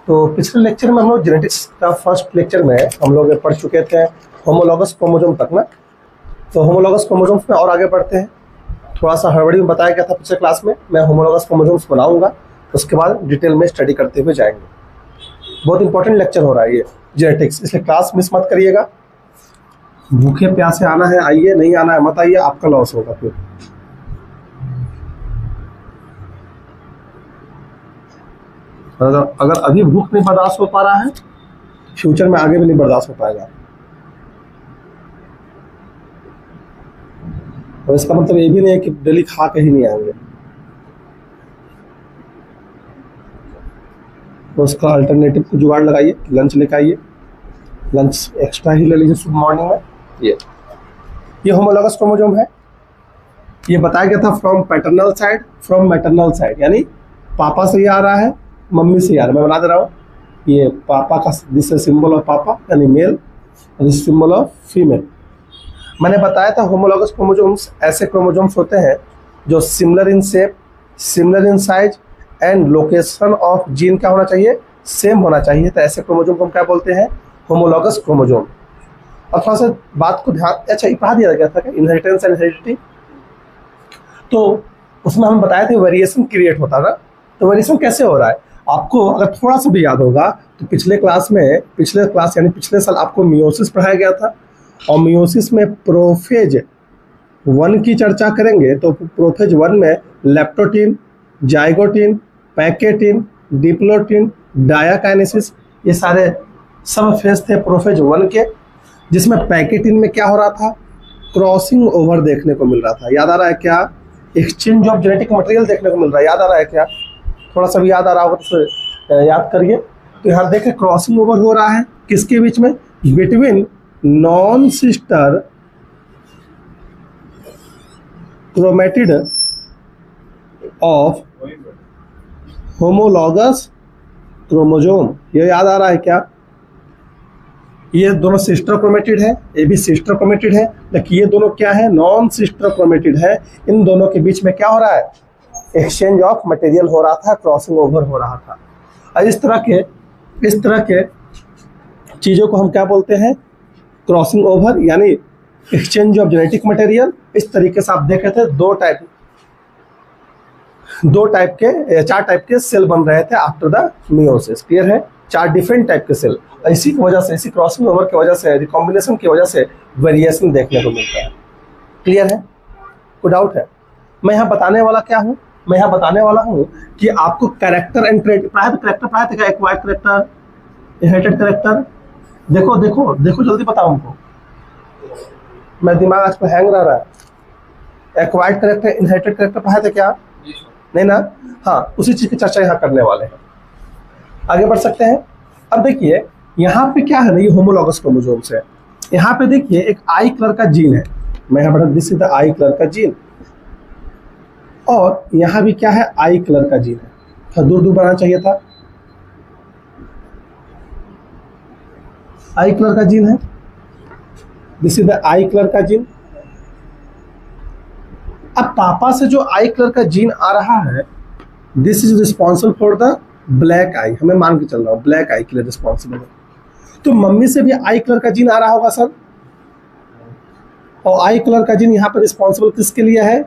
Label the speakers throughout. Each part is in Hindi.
Speaker 1: तो पिछले लेक्चर में हम लोग जेनेटिक्स का फर्स्ट लेक्चर में हम लोग पढ़ चुके थे होमोलॉगस क्रोमोसोम तक ना। तो होमोलॉगस क्रोमोसोम्स में और आगे बढ़ते हैं। थोड़ा सा हड़बड़ी में बताया गया था पिछले क्लास में, मैं होमोलॉगस क्रोमोसोम्स बनाऊंगा, उसके बाद डिटेल में स्टडी करते हुए जाएंगे। बहुत इंपॉर्टेंट लेक्चर हो रहा है ये जेनेटिक्स, इसलिए क्लास मिस मत करिएगा। भूखे प्यासे आना है आइए, नहीं आना है मत आइए, आपका लॉस होगा फिर। अगर अभी भूख नहीं बर्दाश्त हो पा रहा है, फ्यूचर में आगे भी नहीं बर्दाश्त हो पाएगा। और इसका मतलब ये भी नहीं है कि डेली खा के ही नहीं आएंगे, तो उसका अल्टरनेटिव को जुगाड़ लगाइए, लंच लेकर आइए, लंच एक्स्ट्रा ही ले लीजिए सुबह मॉर्निंग में। ये होमोलॉगस क्रोमोसोम है। ये बताया गया था from paternal side, from maternal side, यानी पापा से ये आ रहा है, मम्मी से आ रहा है। मैं बना दे रहा हूँ, ये पापा का, दिस इज सिंबल ऑफ पापा यानी male, this symbol of female. मैंने बताया था होमोलॉगस क्रोमोसोम्स ऐसे क्रोमोसोम्स होते हैं जो similar in shape, similar in size and location of gene क्या होना चाहिए, सेम होना चाहिए। तो ऐसे क्रोमोसोम को हम क्या बोलते हैं, होमोलॉगस क्रोमोसोम। और थोड़ा सा बात को ध्यान, अच्छा ये पढ़ा दिया गया था कि इनहेरिटेंस एंड हेरिडिटी, तो उसमें हम बताए थे वेरिएशन क्रिएट होता ना। तो वेरिएशन कैसे हो रहा है, आपको अगर थोड़ा सा भी याद होगा तो पिछले क्लास यानी पिछले साल आपको मियोसिस पढ़ाया गया था, और मियोसिस में प्रोफेज 1 की चर्चा करेंगे। तो प्रोफेज 1 में लेप्टोटीन, जाइगोटीन, पैकेटीन, डिप्लोटीन, डायाकाइनेसिस, ये सारे सब फेज थे प्रोफेज 1 के, जिसमें पैकेटीन में क्या हो रहा था, क्रॉसिंग ओवर देखने को मिल रहा था। याद आ रहा है क्या, एक्सचेंज ऑफ जेनेटिक मटेरियल देखने को मिल रहा है। याद आ रहा है क्या, थोड़ा सा भी याद आ रहा होगा तो याद करिए। तो यहाँ देखें क्रॉसिंग ओवर हो रहा है किसके बीच में, between non sister chromatid of homologous chromosome. ये याद आ रहा है क्या, ये दोनों सिस्टर क्रोमेटिड है, ये भी सिस्टर क्रोमेटिड है, लेकिन ये दोनों क्या है, नॉन सिस्टर क्रोमेटिड है। इन दोनों के बीच में क्या हो रहा है, एक्सचेंज ऑफ मटेरियल हो रहा था, क्रॉसिंग ओवर हो रहा था। और इस तरह के चीज़ों को हम क्या बोलते हैं, क्रॉसिंग ओवर यानी एक्सचेंज ऑफ जेनेटिक मटेरियल। इस तरीके से आप देखे थे चार टाइप के सेल बन रहे थे आफ्टर द मियोसिस। क्लियर है, 4 डिफरेंट टाइप के सेल। इसी की वजह से, इसी क्रॉसिंग ओवर की वजह से, रिकॉम्बिनेशन की वजह से वेरिएशन देखने को मिलता है। क्लियर है, कोई डाउट है। मैं यहाँ बताने वाला क्या हूँ, मैं यहाँ बताने वाला हूँ कि आपको कैरेक्टर एंड ट्रेट पढ़ाया था, एक्वायर्ड कैरेक्टर, इनहेरिटेड कैरेक्टर। देखो जल्दी बताओ हमको, मेरा दिमाग आजकल हैंग रह रहा है। एक्वायर्ड कैरेक्टर, इनहेरिटेड कैरेक्टर पढ़ाया था क्या, नहीं ना? हाँ, उसी चीज की चर्चा यहाँ करने वाले हैं। आगे बढ़ सकते हैं। अब देखिए यहाँ पे क्या है ना, ये होमोलॉगस क्रोमोसोम्स है। यहाँ पे देखिए एक आई कलर का जीन है, मैं यहाँ पर this is the I colour का जीन, और यहाँ भी क्या है, आई कलर का जीन है। थोड़ा दूर दूर बनाना चाहिए था, आई कलर का जीन है, this is the I colour का जीन। अब पापा से जो आई कलर का जीन आ रहा है, this is responsible for the black eye, हमें मान के चल रहा हूँ ब्लैक आई के लिए रिस्पॉन्सिबल है। तो मम्मी से भी आई कलर का जीन आ रहा होगा सर, और आई कलर का जीन यहाँ पर रिस्पॉन्सिबल किसके लिए है,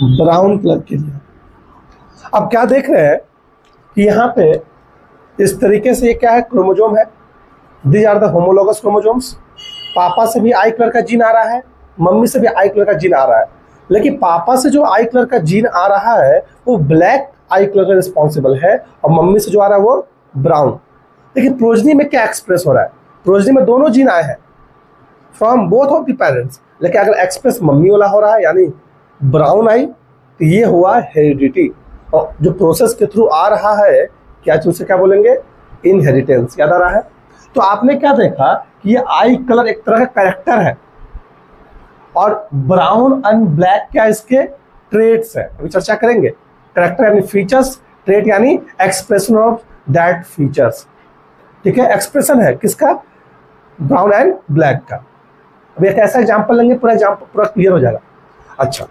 Speaker 1: ब्राउन कलर के लिए। अब क्या देख रहे हैं कि यहाँ पे इस तरीके से ये क्या है, क्रोमोसोम है, these are the homologous chromosomes. पापा से भी आई कलर का जीन आ रहा है, मम्मी से भी आई कलर का जीन आ रहा है, लेकिन पापा से जो आई कलर का जीन आ रहा है वो ब्लैक आई कलर का रिस्पॉन्सिबल है, और मम्मी से जो आ रहा है वो ब्राउन। लेकिन प्रोजनी में क्या एक्सप्रेस हो रहा है, प्रोजनी में दोनों जीन आए हैं from both of the parents, लेकिन अगर एक्सप्रेस मम्मी वाला हो रहा है यानी ब्राउन आई, तो ये हुआ हेरिडिटी। और जो प्रोसेस के थ्रू आ रहा है क्या चीज से क्या बोलेंगे, इनहेरिटेंस। याद आ रहा है। तो आपने क्या देखा कि ये आई कलर एक तरह का कैरेक्टर है, और ब्राउन एंड ब्लैक क्या इसके ट्रेट्स है। अभी चर्चा करेंगे। कैरेक्टर यानी फीचर्स, ट्रेट यानी एक्सप्रेशन ऑफ दैट फीचर्स। ठीक है, एक्सप्रेशन है किसका, ब्राउन एंड ब्लैक का। अभी एक ऐसा एग्जांपल लेंगे, पूरा क्लियर हो जाएगा। अच्छा,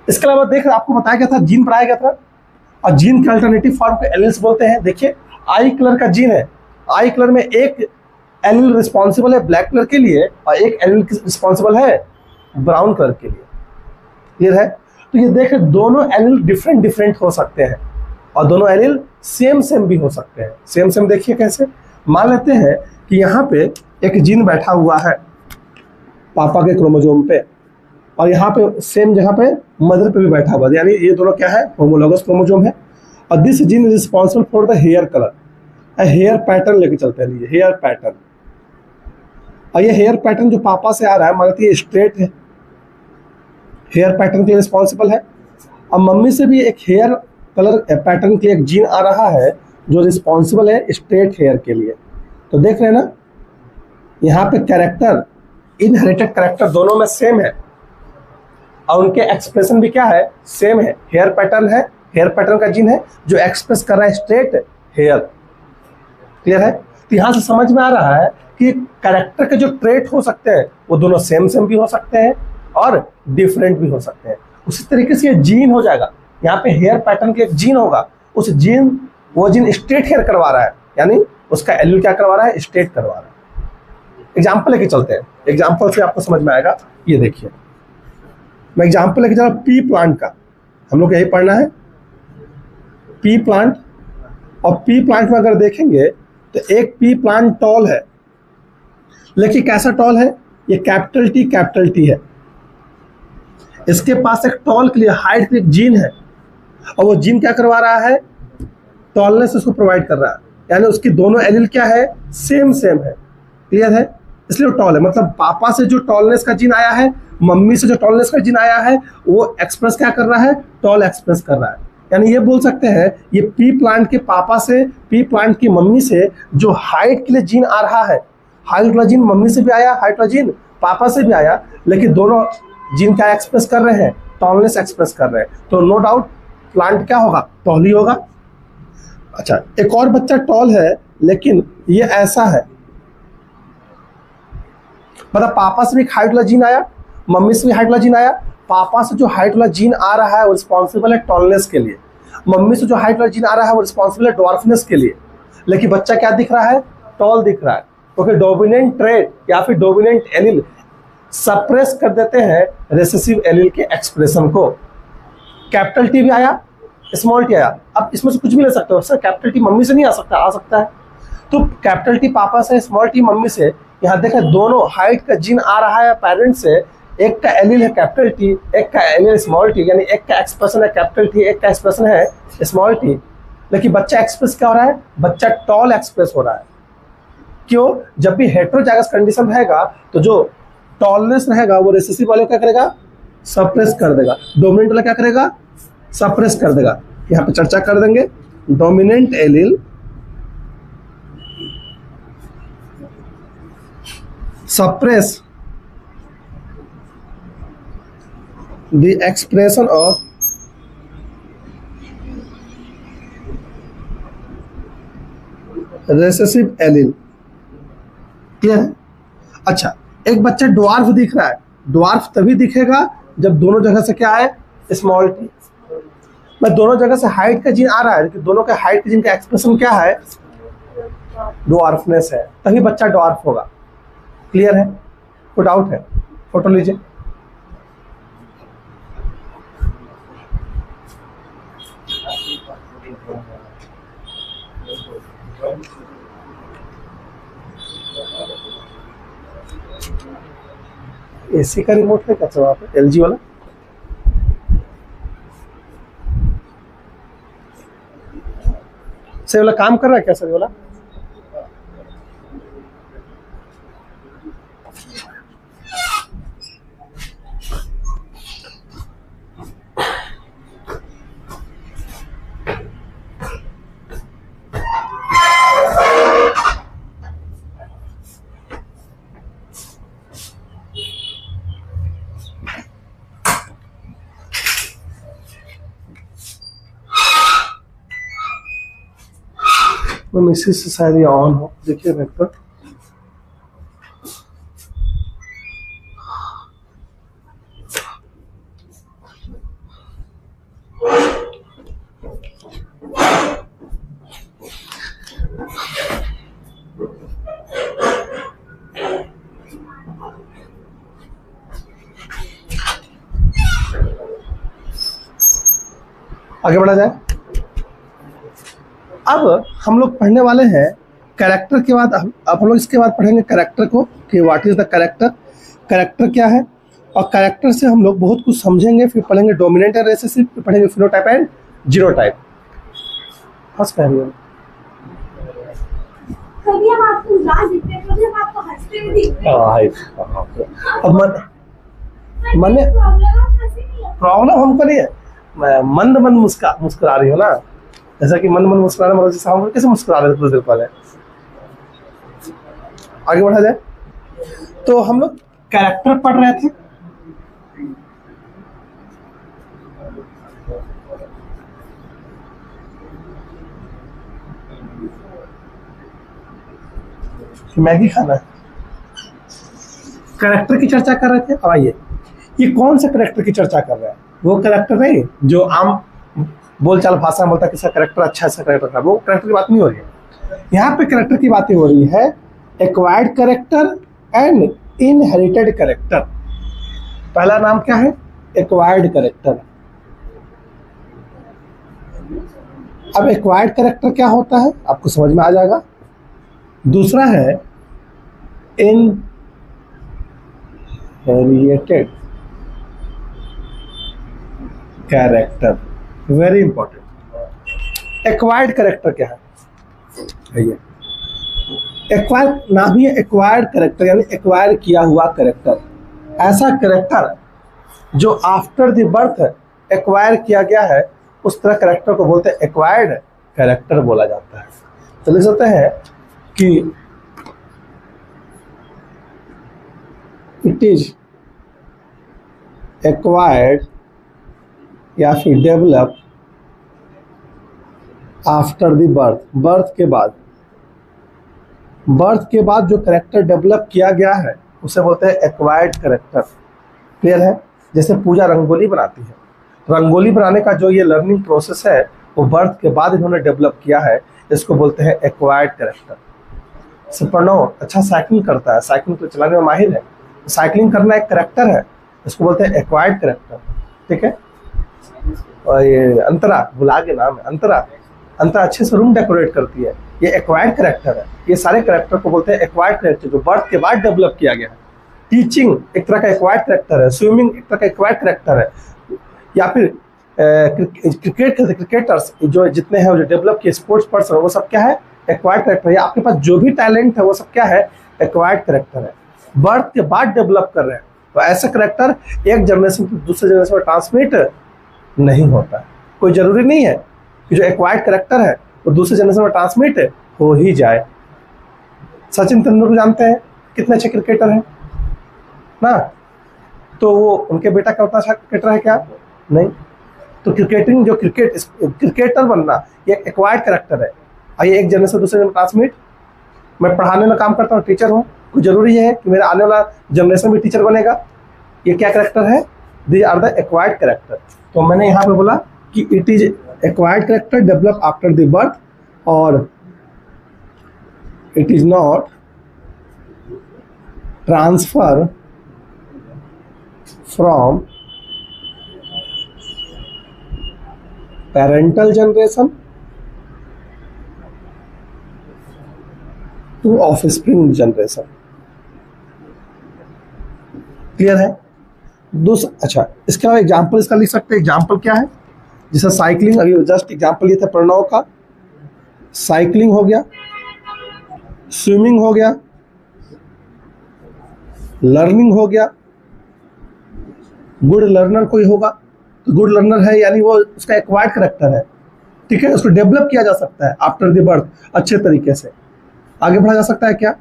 Speaker 1: इसके अलावा देख आपको बताया गया था, जीन पढ़ाया गया था, और जीन के अल्टरनेटिव फॉर्म को एलील्स बोलते हैं। देखिए आई कलर का जीन है, आई कलर में एक एलील रिस्पॉन्सिबल है ब्लैक कलर के लिए और एक एलील रिस्पॉन्सिबल है ब्राउन कलर के लिए। क्लियर है? तो ये देखें दोनों एलील डिफरेंट डिफरेंट हो सकते हैं और दोनों एलील सेम सेम भी हो सकते हैं। सेम सेम देखिए कैसे, मान लेते हैं कि यहाँ पे एक जीन बैठा हुआ है पापा के क्रोमोसोम पे और यहाँ पे सेम जगह पे मदर पे भी बैठा हुआ है, यानी ये दोनों क्या है, होमोलॉगस क्रोमोसोम है। और this gene is responsible for the hair colour, hair pattern लेके चलते हैं, हेयर पैटर्न। और ये हेयर पैटर्न जो पापा से आ रहा है, मान लेते हैं स्ट्रेट है, हेयर पैटर्न के लिए रिस्पॉन्सिबल है। और मम्मी से भी एक हेयर कलर पैटर्न के लिए एक जीन आ रहा है जो रिस्पॉन्सिबल है स्ट्रेट हेयर के लिए। तो देख रहे हैं ना, यहाँ पे कैरेक्टर, इनहेरिटेड कैरेक्टर दोनों में सेम है और उनके एक्सप्रेशन भी क्या है, सेम है। हेयर पैटर्न है, हेयर पैटर्न का जीन है जो एक्सप्रेस कर रहा है स्ट्रेट हेयर। क्लियर है? तो यहाँ से समझ में आ रहा है कि कैरेक्टर के जो ट्रेट हो सकते हैं वो दोनों सेम सेम भी हो सकते हैं और डिफरेंट भी हो सकते हैं। उसी तरीके से ये जीन हो जाएगा, यहाँ पे हेयर पैटर्न के एक जीन होगा, उस जीन, वो जीन स्ट्रेट हेयर करवा रहा है, यानी उसका एलील क्या करवा रहा है, स्ट्रेट करवा रहा है। एग्जाम्पल लेके चलते हैं, एग्जाम्पल से आपको समझ में आएगा। ये देखिए, मैं एग्जाम्पल लेके जा रहा हूँ पी प्लांट का, हम लोग यही पढ़ना है पी प्लांट। और पी प्लांट में अगर देखेंगे तो एक पी प्लांट टॉल है, लेकिन कैसा टॉल है, ये कैपिटल टी है। इसके पास एक टॉल के लिए, हाइट के लिए जीन है और वो जीन क्या करवा रहा है, टॉलनेस उसको प्रोवाइड कर रहा है, यानी उसकी दोनों एलील क्या है, सेम सेम है। क्लियर है? इसलिए वो टॉल है, मतलब पापा से जो टॉलनेस का जीन आया है, मम्मी से जो टॉलनेस का जीन आया है, वो एक्सप्रेस क्या कर रहा है, टॉल एक्सप्रेस कर रहा है। यानी ये बोल सकते हैं ये पी प्लांट के पापा से, पी प्लांट की मम्मी से जो हाइट के लिए जीन आ रहा है, हाइट वाला जीन मम्मी से भी आया, हाइट वाला जीन पापा से भी आया, लेकिन दोनों जीन क्या एक्सप्रेस कर रहे हैं, टॉलनेस एक्सप्रेस कर रहे हैं। तो नो डाउट प्लांट क्या होगा, टॉल ही होगा। अच्छा, एक और बच्चा टॉल है लेकिन ये ऐसा है, मतलब पापा से भी हाइट वाला जीन आया, मम्मी से भी हाइट वाला जीन आया। पापा से जो हाइट वाला जीन आ रहा है वो रिस्पॉन्सिबल है टॉलनेस के लिए, मम्मी से जो हाइट वाला जीन आ रहा है वो रिस्पॉन्सिबल है ड्वार्फनेस के लिए, लेकिन बच्चा क्या दिख रहा है, टॉल दिख रहा है। तो फिर डोमिनेंट ट्रेट या फिर डोमिनेंट एलील सप्रेस कर देते हैं रिसेसिव एलील के एक्सप्रेशन को। कैपिटल टी भी आया, स्मॉल टी आया, अब इसमें से कुछ भी ले सकते हो सर, कैपिटल टी मम्मी से नहीं आ सकता, आ सकता है। तो कैपिटल टी पापा से, स्मॉल टी मम्मी से, यहाँ देखें दोनों हाइट का जीन आ रहा है पेरेंट से, एक का एलील है कैपिटल टी, एक का एलील स्मॉल टी, यानी एक का एक्सप्रेशन है कैपिटल टी, एक का एक्सप्रेशन है स्मॉल टी, लेकिन बच्चा एक्सप्रेस क्या हो रहा है, बच्चा टॉल एक्सप्रेस हो रहा है। क्यों? जब भी हेटेरोजाइगस कंडीशन रहेगा तो जो टॉलनेस रहेगा वो रिसेसिव वाले क्या करेगा, सप्रेस कर देगा, डोमिनेंट वाला क्या करेगा, सप्रेस कर देगा। यहाँ पे चर्चा कर देंगे, dominant allele suppress the expression of recessive allele। Clear है? अच्छा, एक बच्चा ड्वार्फ दिख रहा है, ड्वार्फ तभी दिखेगा जब दोनों जगह से क्या है, स्मॉल टी। मैं दोनों जगह से हाइट का जीन आ रहा है, लेकिन दोनों के हाइट के जीन का एक्सप्रेशन क्या है, ड्वार्फनेस है, तभी बच्चा ड्वार्फ होगा। क्लियर है? कोई डाउट है? फोटो लीजिए। एसी का रिमोट है क्या वहाँ पे, एलजी वाला? सही वाला काम कर रहा है क्या सही वाला? इसी से शायद ये ऑन हो, देखिए वेक्टर। आगे बढ़ा जाए। अब हम लोग पढ़ने वाले हैं कैरेक्टर के बाद, अब हम लोग इसके बाद पढ़ेंगे कैरेक्टर को कि what is the character, character क्या है, और कैरेक्टर से हम लोग बहुत कुछ समझेंगे। फिर पढ़ेंगे डोमिनेंट एंड रिसेसिव, फिर पढ़ेंगे फिनोटाइप एंड जीनोटाइप। हंस कह रही हो?
Speaker 2: कभी हम आपको उदास दिखते हैं, कभी हम आपको हंसते हुए दिखते हैं।
Speaker 1: अब मैंने प्रॉब्लम हमको नहीं है, मंद मंद मुस्कुरा रही हो ना, जैसा कि मंद मंद मुस्कुराना मतलब जैसे हम कैसे मुस्कुरा रहे थे कुछ देर पहले। आगे बढ़ा जाए। तो हम लोग कैरेक्टर पढ़ रहे थे। मैगी खाना है, कैरेक्टर की चर्चा कर रहे थे। अब आइए, ये कौन से कैरेक्टर की चर्चा कर रहे हैं? वो कैरेक्टर नहीं जो आम बोलचाल भाषा में बोलता है किसका कैरेक्टर अच्छा है, कैरेक्टर खराब, वो कैरेक्टर की बात नहीं हो रही है। यहाँ पे कैरेक्टर की बातें हो रही है, acquired character and inherited character. पहला नाम क्या है? Acquired character. अब एक्वायर्ड कैरेक्टर क्या होता है आपको समझ में आ जाएगा। दूसरा है inherited character, very important. Acquired character क्या है? एक्वायर नाम ही है एक्वायर्ड कैरेक्टर, यानी एक्वायर किया हुआ कैरेक्टर। ऐसा कैरेक्टर जो आफ्टर द बर्थ एक्वायर किया गया है, उस तरह कैरेक्टर को बोलते हैं एक्वायर्ड कैरेक्टर बोला जाता है। तो लिख सकते हैं कि इट इज एक्वायर्ड या फिर develop after the birth, birth के बाद, बर्थ के बाद जो कैरेक्टर डेवलप किया गया है उसे बोलते हैं एक्वायर्ड कैरेक्टर। क्लियर है? जैसे पूजा रंगोली बनाती है, रंगोली बनाने का जो ये लर्निंग प्रोसेस है वो बर्थ के बाद इन्होंने डेवलप किया है, इसको बोलते हैं एक्वायर्ड कैरेक्टर। जैसे प्रणव अच्छा साइकिलिंग करता है, साइकिलिंग तो चलाने में माहिर है, साइकिलिंग करना एक कैरेक्टर है, इसको बोलते हैं एक्वायर्ड कैरेक्टर। ठीक है? और ये अंतरा, भुला के नाम है अंतरा, अंतरा अच्छे से रूम डेकोरेट करती है, ये एक्वायर्ड कैरेक्टर है। ये सारे कैरेक्टर को बोलते हैं एक्वायर्ड कैरेक्टर, जो बर्थ के बाद डेवलप किया गया है। टीचिंग एक तरह का एक्वायर्ड कैरेक्टर है, स्विमिंग एक तरह का एक्वायर्ड कैरेक्टर है, या फिर क्रिकेट खेलते क्रिकेटर्स जो जितने हैं, जो डेवलप किए स्पोर्ट्स पर्सन, वो सब क्या है? एक्वायर्ड कैरेक्टर है। या आपके पास जो भी टैलेंट है वो सब क्या है? एक्वायर्ड कैरेक्टर है, बर्थ के बाद डेवलप कर रहे हैं। तो ऐसा कैरेक्टर एक जनरेशन से दूसरे जनरेशन में ट्रांसमिट नहीं होता है। कोई जरूरी नहीं है कि जो एक्वायर्ड कैरेक्टर है वो दूसरे जनरेशन में ट्रांसमिट हो ही जाए। सचिन तेंदुलकर जानते हैं, कितने अच्छे क्रिकेटर हैं ना, तो वो उनके बेटा का उतना अच्छा क्रिकेटर है क्या? नहीं। तो क्रिकेटिंग जो क्रिकेटर बनना ये एक्वायर्ड कैरेक्टर है, और ये एक जनरेशन से दूसरे में ट्रांसमिट। मैं पढ़ाने में काम करता हूँ, टीचर हूँ, कोई जरूरी है कि मेरा आने वाला जनरेशन भी टीचर बनेगा? ये क्या कैरेक्टर है? These are the acquired character. तो मैंने यहाँ पे बोला कि it is acquired character develop after the birth, और it is not transfer from parental generation to offspring generation. Clear है? अच्छा, इसका एग्जाम्पल इसका लिख सकते हैं। एग्जाम्पल क्या है? जैसे साइकिलिंग, अभी जस्ट एग्जाम्पल ये था प्रणव का, साइकिलिंग हो गया, स्विमिंग हो गया, लर्निंग हो गया। गुड लर्नर कोई होगा तो गुड लर्नर है, यानी वो उसका एक्वायर्ड कैरेक्टर है। ठीक है? उसको डेवलप किया जा सकता है आफ्टर द बर्थ अच्छे तरीके से, आगे बढ़ा जा सकता है क्या?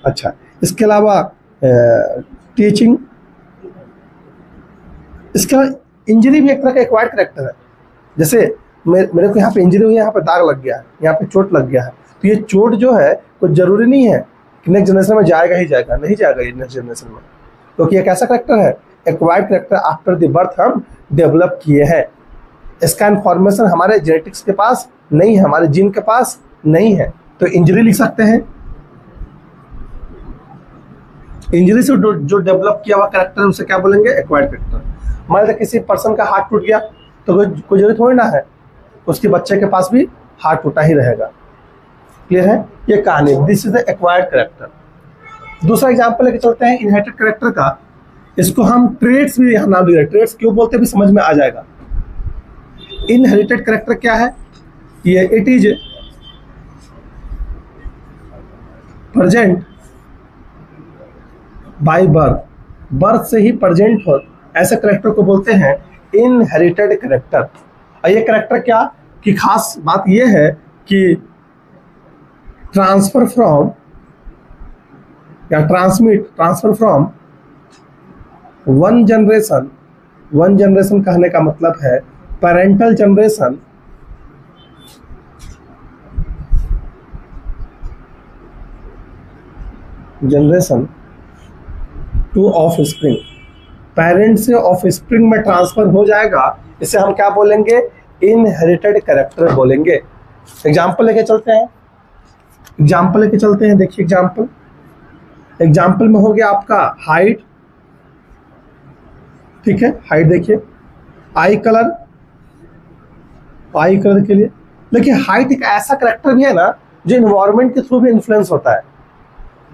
Speaker 1: अच्छा, इसके अलावा टीचिंग, इसके अलावा इंजरी भी एक तरह का एक्वायर्ड कैरेक्टर है। जैसे मेरे को यहाँ पे इंजरी हुई है, यहाँ पे दाग लग गया है, यहाँ पे चोट लग गया है, तो ये चोट जो है कोई जरूरी नहीं है कि नेक्स्ट जनरेशन में जाएगा ही जाएगा, नहीं जाएगा ये नेक्स्ट जनरेशन में, क्योंकि एक ऐसा कैरेक्टर है acquired character after the birth हम डेवलप किए हैं। इसका इन्फॉर्मेशन हमारे जेनेटिक्स के पास नहीं है, हमारे जीन के पास नहीं है, तो इंजरी लिख सकते हैं। इंजरी से जो डेवलप किया हुआ कैरेक्टर है उसे क्या बोलेंगे? Acquired character. मान लीजिए किसी पर्सन का हाथ टूट गया तो कोई जरूरी थोड़ी ना है उसके बच्चे के पास भी हार्ट टूटा ही रहेगा। क्लियर है? ये कहानी, this is the acquired character. दूसरा एग्जाम्पल लेके चलते हैं इनहेरिटेड कैरेक्टर का। इसको हम ट्रेड्स भी यहाँ नाम दे रहे हैं, ट्रेड्स क्यों बोलते हैं भी समझ में आ जाएगा। इनहेरिटेड कैरेक्टर क्या है? ये it is present by birth, birth से ही प्रेजेंट हो, ऐसे कैरेक्टर को बोलते हैं इनहेरिटेड कैरेक्टर। और ये कैरेक्टर क्या की खास बात ये है कि ट्रांसफर फ्रॉम या ट्रांसफर फ्रॉम वन जनरेशन कहने का मतलब है parental generation two of spring, parent से ऑफ स्प्रिंग में ट्रांसफर हो जाएगा। इसे हम क्या बोलेंगे? इनहेरिटेड कैरेक्टर बोलेंगे। एग्जाम्पल लेके चलते हैं, देखिए एग्जाम्पल में हो गया आपका हाइट, ठीक है, हाइट देखिए, आई कलर के लिए। देखिए हाइट एक ऐसा कैरेक्टर भी है ना जो इन्वायरमेंट के थ्रू भी इन्फ्लुएंस होता है।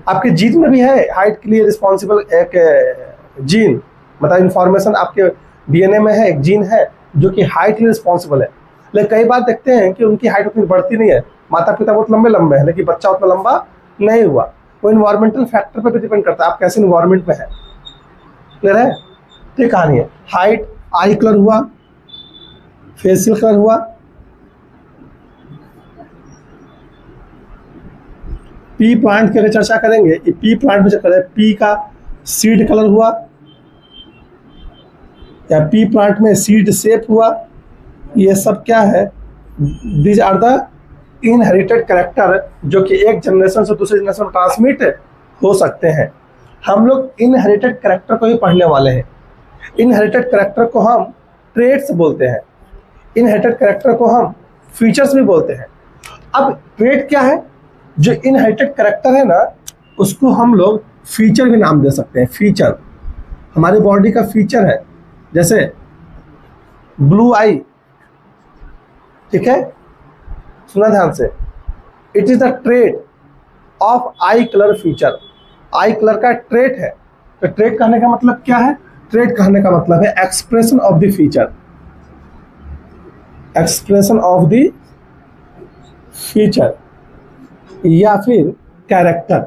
Speaker 1: आपके जीन में भी है हाइट के लिए रिस्पॉन्सिबल एक जीन, मतलब इंफॉर्मेशन आपके डीएनए में है, एक जीन है जो कि हाइट के लिए रिस्पॉन्सिबल है। लेकिन कई बार देखते हैं कि उनकी हाइट उतनी बढ़ती नहीं है, माता पिता बहुत लंबे हैं लेकिन बच्चा उतना लंबा नहीं हुआ। वो इन्वायरमेंटल फैक्टर पर भी डिपेंड करता है, आप कैसे इन्वायरमेंट में है। क्लियर है? तो ये कहानी है। हाइट, आई कलर हुआ, फेशियल कलर हुआ, पी प्लांट की अगर चर्चा करेंगे, पी प्लांट में चर्चा करें, पी का सीड कलर हुआ या पी प्लांट में सीड शेप हुआ, ये सब क्या है? These are the inherited character जो कि एक जनरेशन से दूसरे जनरेशन में ट्रांसमिट हो सकते हैं। हम लोग इनहेरिटेड कैरेक्टर को ही पढ़ने वाले हैं। इनहेरिटेड कैरेक्टर को हम ट्रेट्स बोलते हैं, इनहेरिटेड कैरेक्टर को हम फीचर्स भी बोलते हैं। अब ट्रेट क्या है? जो इनहेरिटेड कैरेक्टर है ना, उसको हम लोग फीचर भी नाम दे सकते हैं। फीचर हमारी बॉडी का फीचर है, जैसे ब्लू आई, ठीक है, सुना ध्यान से, it is the trait of eye colour feature. I colour का ट्रेट है। तो ट्रेट कहने का मतलब क्या है? ट्रेट कहने का मतलब है expression of the feature, expression of the feature या फिर कैरेक्टर।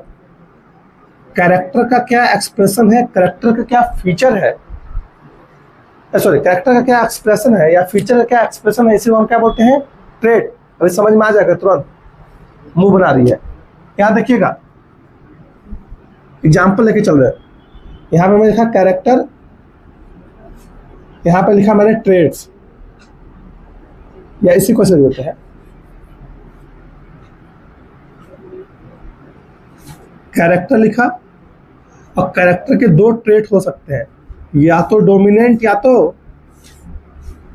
Speaker 1: कैरेक्टर का क्या एक्सप्रेशन है, कैरेक्टर का क्या फीचर है, सॉरी, कैरेक्टर का क्या एक्सप्रेशन है या फीचर का क्या एक्सप्रेशन है, इसे हम क्या बोलते हैं? ट्रेट। अभी समझ में आ जाएगा तुरंत, मुंह बना रही है। यहां देखिएगा, एग्जाम्पल लेके चल रहे हैं। यहां पे मैंने लिखा कैरेक्टर, यहां पे लिखा मैंने ट्रेड्स, या इसी को से देते हैं कैरेक्टर लिखा। और कैरेक्टर के दो ट्रेट हो सकते हैं, या तो डोमिनेंट या तो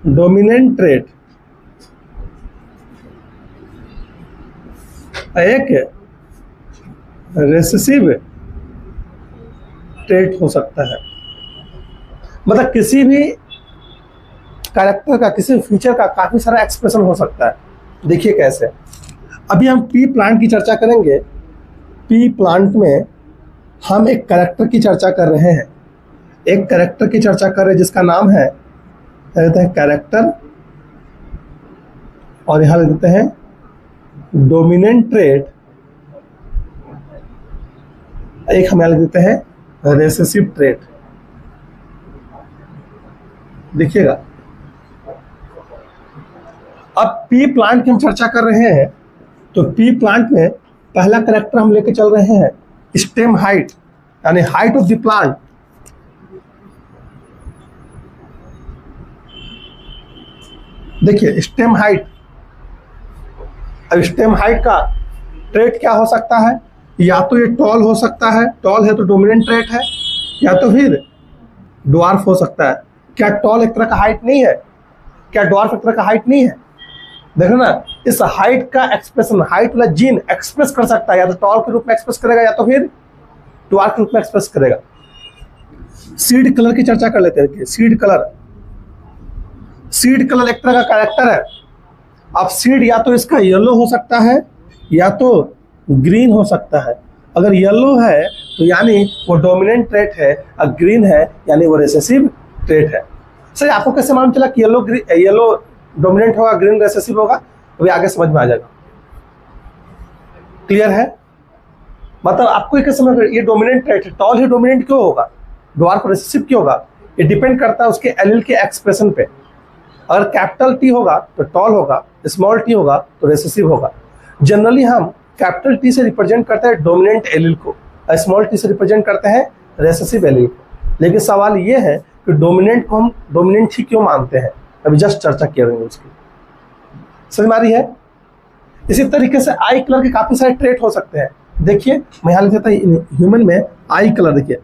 Speaker 1: डोमिनेंट ट्रेट, एक रेसेसिव ट्रेट हो सकता है। मतलब किसी भी कैरेक्टर का, किसी फीचर का काफी सारा एक्सप्रेशन हो सकता है। देखिए कैसे, अभी हम पी प्लांट की चर्चा करेंगे। पी प्लांट में हम एक कैरेक्टर की चर्चा कर रहे हैं, एक कैरेक्टर की चर्चा कर रहे हैं जिसका नाम है, देते हैं कैरेक्टर, और यहां लिख देते हैं डोमिनेंट ट्रेट, एक हम यहां लिख देते हैं रेसेसिव ट्रेट। देखिएगा, अब पी प्लांट की हम चर्चा कर रहे हैं, तो पी प्लांट में पहला कैरेक्टर हम लेके चल रहे हैं स्टेम हाइट, यानी हाइट ऑफ द प्लांट। देखिए स्टेम हाइट, अब स्टेम हाइट का ट्रेट क्या हो सकता है? या तो ये टॉल हो सकता है, टॉल है तो डोमिनेंट ट्रेट है, या तो फिर ड्वार्फ हो सकता है। क्या टॉल एक तरह का हाइट नहीं है? क्या ड्वार्फ एक तरह का हाइट नहीं है? देखो ना, इस हाइट का एक्सप्रेशन, हाइट वाला जीन एक्सप्रेस कर सकता है, या तो टॉल के रूप में एक्सप्रेस करेगा या तो फिर ड्वार्फ के रूप में एक्सप्रेस करेगा। सीड कलर की चर्चा कर लेते हैं। सीड कलर, सीड कलर एक तरह का कैरेक्टर है। अब सीड या तो इसका येलो हो सकता है या तो ग्रीन हो सकता है। अगर येलो है तो यानी वो डोमिनेंट ट्रेट है, और ग्रीन है यानी वो रिसेसिव ट्रेट है। सर आपको कैसे मालूम चला कि येलो डोमिनेंट होगा, ग्रीन रिसेसिव होगा? अभी आगे समझ में आ जाएगा। क्लियर है? मतलब आपको कैसे समझ में, ये डोमिनेंट ट्रेट है, टॉल ही डोमिनेंट क्यों होगा, ड्वार्फ रिसेसिव क्यों होगा? ये डिपेंड करता है उसके एलील के एक्सप्रेशन पे। अगर कैपिटल टी होगा तो टॉल होगा, स्मॉल टी होगा तो रिसेसिव होगा। जनरली हम कैपिटल टी से रिप्रेजेंट करते हैं डोमिनेंट एलील को, और स्मॉल टी से रिप्रेजेंट करते हैं रिसेसिव एलील को। लेकिन सवाल ये है कि डोमिनेंट को हम डोमिनेंट ही क्यों मानते हैं, अभी जस्ट चर्चा करेंगे उसकी। समझ में आ रही है? इसी तरीके से आई कलर के काफी सारे ट्रेट हो सकते हैं। देखिए मैं यहाँ लिख देता हूँ ह्यूमन में आई कलर। देखिए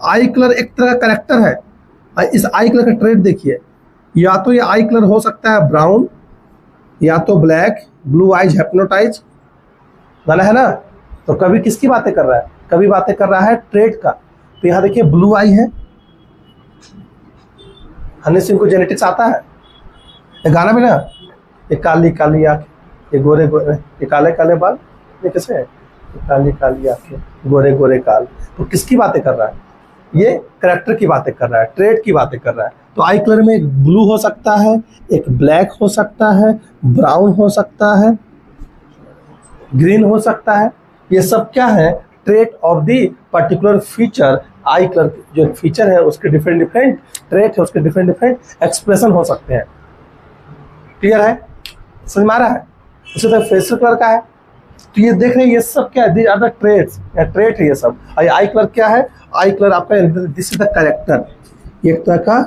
Speaker 1: आई कलर एक तरह का कैरेक्टर है, और इस आई कलर का ट्रेट देखिए, या तो ये आई कलर हो सकता है ब्राउन, या तो ब्लैक, ब्लू आइज हिप्नोटाइज, गाना है ना। तो कभी किसकी बातें कर रहा है, कभी बातें कर रहा है ट्रेट का। तो यहाँ देखिए ब्लू आई है, हनी सिंह को जेनेटिक्स आता है, ये गाना में ना, ये काली काली आंखें, ये गोरे गोरे, ये काले काले बाल, ये कैसे है, ये काली काली आंखें, गोरे गोरे काल। तो किसकी बातें कर रहा है? ये करैक्टर की बातें कर रहा है, ट्रेट की बातें कर रहा है। तो आई कलर में एक ब्लू हो सकता है, एक ब्लैक हो सकता है, ब्राउन हो सकता है, ग्रीन हो सकता है। ये सब क्या है? Trait of the particular feature. I colour जो फीचर है उसके डिफरेंट डिफरेंट ट्रेट है, उसके डिफरेंट डिफरेंट एक्सप्रेशन हो सकते हैं। क्लियर है? समझ में आ रहा है? इसी तरह फेशियल कलर का है, तो ये देख रहे हैं ये सब क्या है, these are the traits, trait है ये सब। और आई कलर क्या है? आई कलर आपका दिस इज द कैरेक्टर, ये एक तरह का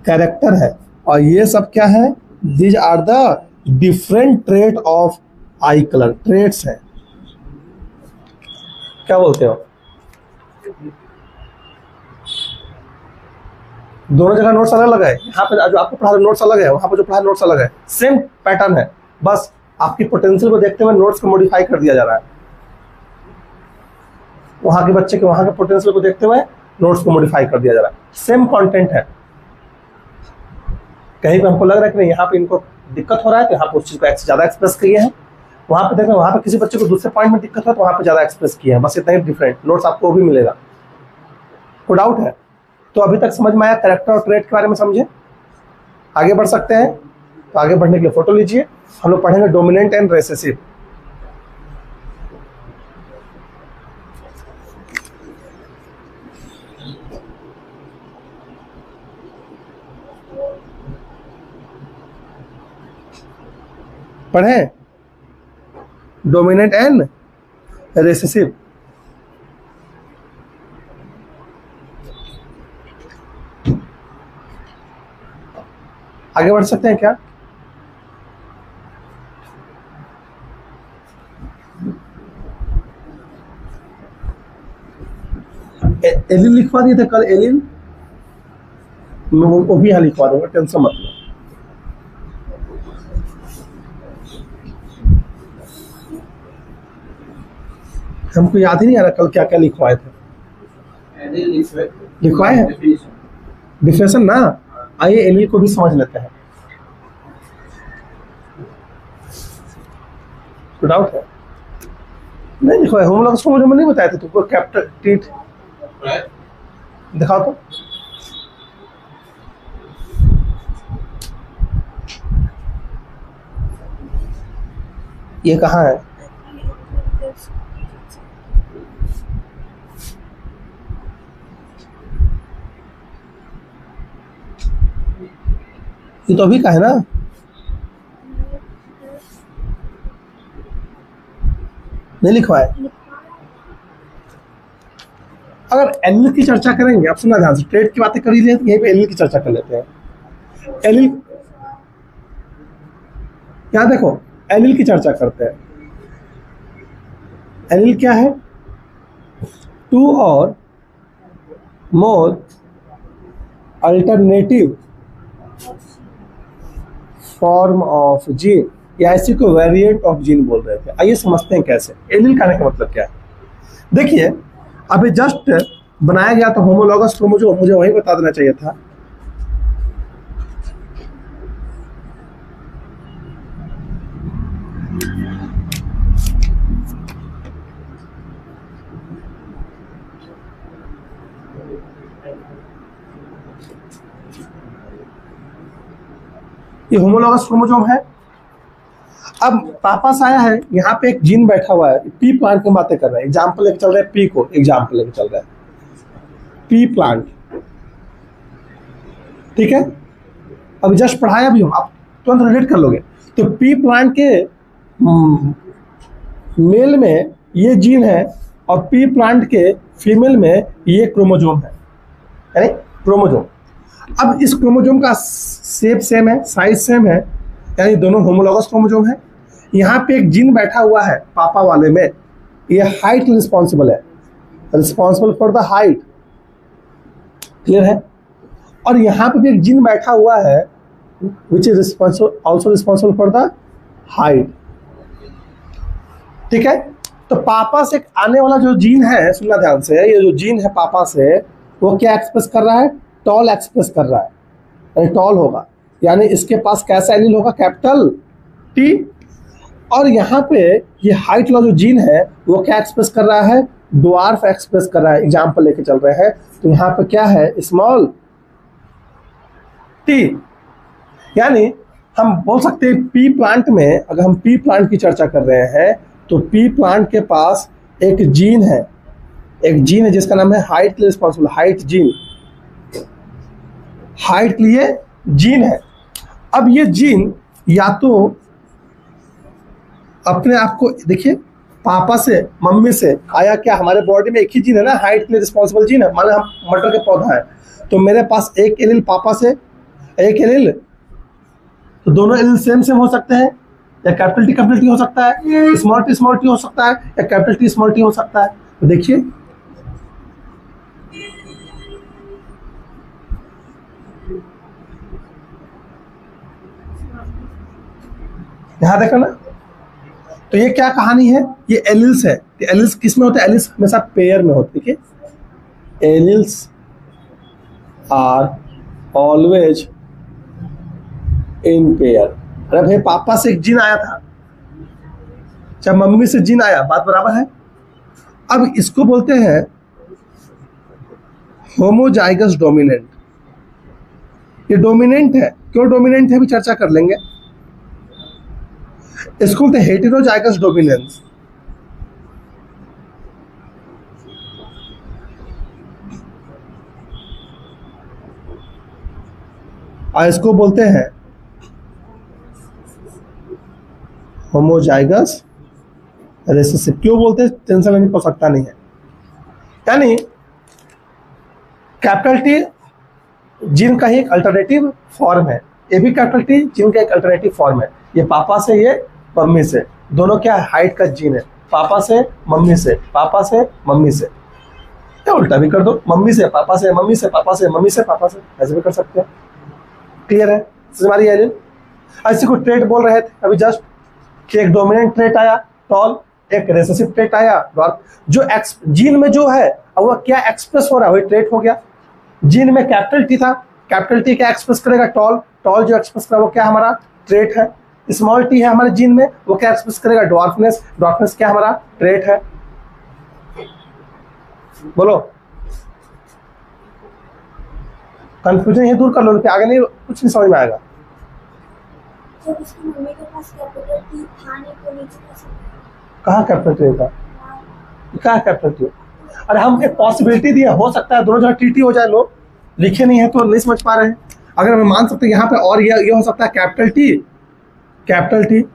Speaker 1: कैरेक्टर है। और ये सब क्या है? These are the different trait of eye colour, traits है। क्या बोलते हो? दोनों जगह नोट्स अलग अलग है। यहाँ पे जो आपको पढ़ा नोट्स अलग है, वहां पर जो पढ़ा नोट्स अलग है, सेम पैटर्न है, बस आपकी पोटेंशियल को देखते हुए नोट्स को मॉडिफाई कर दिया जा रहा है। वहां के बच्चे के वहां के पोटेंशियल को देखते हुए नोट्स को मॉडिफाई कर दिया जा रहा है, सेम कंटेंट है। कहीं पे हमको लग रहा है कि नहीं यहाँ पे इनको दिक्कत हो रहा है तो यहाँ पे उस चीज को ज्यादा एक्सप्रेस किए हैं, वहां पे देखें वहां पे किसी बच्चे को दूसरे पॉइंट में दिक्कत हो तो वहां पे ज्यादा एक्सप्रेस किए हैं, बस इतना ही डिफरेंट नोट्स आपको भी मिलेगा। कोई डाउट है? तो अभी तक समझ में आया कैरेक्टर और ट्रेट के बारे में, समझे? आगे बढ़ सकते हैं? तो आगे बढ़ने के लिए फोटो लीजिए, हम लोग पढ़ेंगे डोमिनेंट एंड रिसेसिव। पढ़ें डोमिनेंट एंड रिसेसिव। आगे बढ़ सकते हैं क्या? एलिन लिखवा दिए थे कल, एलिन मैं वो भी यहाँ लिखवा दूंगा, टेंशन मत लो। हमको याद ही नहीं आ रहा कल क्या क्या लिखवाए थे। लिखवाए हैं डिफिनेशन ना। आइए एलिल को भी समझ लेते हैं। कोई डाउट है? नहीं लिखवाए, हम लोग मुझे नहीं बताए थे तुमको। कैपिटल टीट दिखाओ तो। ये कहाँ है? ये तो अभी का है ना। नहीं लिखवाए। अगर एलिल की चर्चा करेंगे, आप सुना ध्यान से, ट्रेड की बातें कर ही लेते, यहीं पे एलिल की चर्चा कर लेते हैं। एलिल यहाँ देखो, एलिल की चर्चा करते हैं। एलिल क्या है? टू और मोर अल्टरनेटिव फॉर्म ऑफ जीन, या ऐसी को वेरिएंट ऑफ जीन बोल रहे थे। आइए समझते हैं कैसे। एलिल कहने का मतलब क्या है। देखिए अभी जस्ट बनाया गया तो होमोलॉगस क्रोमोसोम, मुझे वही बता देना चाहिए था। ये होमोलॉगस क्रोमोसोम है। अब पापा से आया है, यहाँ पे एक जीन बैठा हुआ है, पी प्लांट की बातें कर रहे हैं, एग्जाम्पल लेके चल रहे हैं, पी को एग्जाम्पल लेके चल रहे हैं, पी प्लांट, ठीक है। अभी जस्ट पढ़ाया भी हूँ, आप तुरंत रिलेट कर लोगे। तो पी प्लांट के मेल में ये जीन है और पी प्लांट के फीमेल में ये क्रोमोसोम है, यानी क्रोमोसोम। अब इस क्रोमोसोम का शेप सेम है, साइज सेम है, यानी दोनों होमोलॉगस क्रोमोसोम है। यहाँ पे एक जीन बैठा हुआ है पापा वाले में, ये हाइट रिस्पॉन्सिबल है, responsible for the height, clear है। और यहाँ पे भी एक जीन बैठा हुआ है which is also responsible for the height, ठीक है। तो पापा से आने वाला जो जीन है, सुनना ध्यान से, ये जो जीन है पापा से, वो क्या एक्सप्रेस कर रहा है, टॉल एक्सप्रेस कर रहा है, यानी टॉल होगा, यानी इसके पास कैसा एलील होगा, कैपिटल टी। और यहाँ पे ये हाइट वाला जो जीन है वो क्या एक्सप्रेस कर रहा है, ड्वार्फ एक्सप्रेस कर रहा है, एग्जाम्पल लेके चल रहे हैं। तो यहाँ पे क्या है, स्मॉल टी। यानी हम बोल सकते हैं पी प्लांट में, अगर हम पी प्लांट की चर्चा कर रहे हैं तो पी प्लांट के पास एक जीन है, एक जीन है जिसका नाम है हाइट के लिए रिस्पॉन्सिबल, हाइट जीन, हाइट के लिए जीन है। अब ये जीन या तो अपने आप को, देखिए पापा से मम्मी से आया, क्या हमारे बॉडी में एक ही जीन है ना, हाइट के लिए रिस्पॉन्सिबल जीन है। माने हम मटर के पौधा है तो मेरे पास एक एलील पापा से, एक एलील, तो दोनों एलील सेम सेम हो सकते हैं, या कैपिटल टी हो सकता है, स्मॉल टी हो सकता है, या कैपिटल टी स्मॉल टी हो सकता है। तो देखिए यहां देखो ना, तो ये क्या कहानी है, ये एलिल्स है। एलिल्स किस में होते हैं, एलिल्स हमेशा पेयर में होते हैं, देखिए alleles are always in pair. अरे भाई पापा से एक जीन आया था, चाहे मम्मी से जीन आया, बात बराबर है। अब इसको बोलते हैं होमोजाइगस डोमिनेंट। ये डोमिनेंट है, क्यों डोमिनेंट है भी चर्चा कर लेंगे। इसको बोलते हैं हेटेरोजाइगस डोमिनेंस। और इसको बोलते हैं होमोजाइगस रिसेसिव। क्यों बोलते हैं, टेंशन लेने की आवश्यकता नहीं है। यानी कैपिटल टी जीन का ही एक अल्टरनेटिव फॉर्म है, ये भी कैपिटल टी जीन का एक अल्टरनेटिव फॉर्म है। ये पापा से, ये मम्मी से, दोनों क्या हाइट का जीन है, पापा से मम्मी से, पापा से मम्मी से, या उल्टा भी कर दो, मम्मी से पापा से, मम्मी से पापा से, मम्मी से पापा से, ऐसे भी कर सकते हैं। क्लियर है हमारी एलिल। ऐसे को ट्रेट बोल रहे थे अभी जस्ट कि एक डोमिनेंट ट्रेट आया टॉल, एक रेसेसिव ट्रेट आया डॉर्फ। जो जीन में जो है अब वह क्या एक्सप्रेस हो रहा है, वही ट्रेट हो गया। जीन में कैपिटल टी था, कैपिटल टी क्या एक्सप्रेस करेगा, टॉल, टॉल जो एक्सप्रेस करेगा वो क्या हमारा ट्रेट है। स्मॉल टी है हमारे जीन में, वो क्या एक्सप्रेस करेगा, ड्वार्फनेस, ड्वार्फनेस क्या हमारा ट्रेट है। बोलो, कंफ्यूजन ये दूर कर लो कि आगे नहीं कुछ नहीं समझ में आएगा।
Speaker 2: जब उसकी मम्मी के पास कैपिटल टी था नहीं तो नीचे कैसे,
Speaker 1: कहाँ कैपिटल टी था, कहाँ कैपिटल टी। अरे हम एक पॉसिबिलिटी दिया, हो सकता है दोनों जगह टी हो जाए, लोग लिखे नहीं है तो नहीं समझ पा रहे हैं। अगर हम मान सकते हैं यहाँ पे, और ये हो सकता है कैपिटल टी,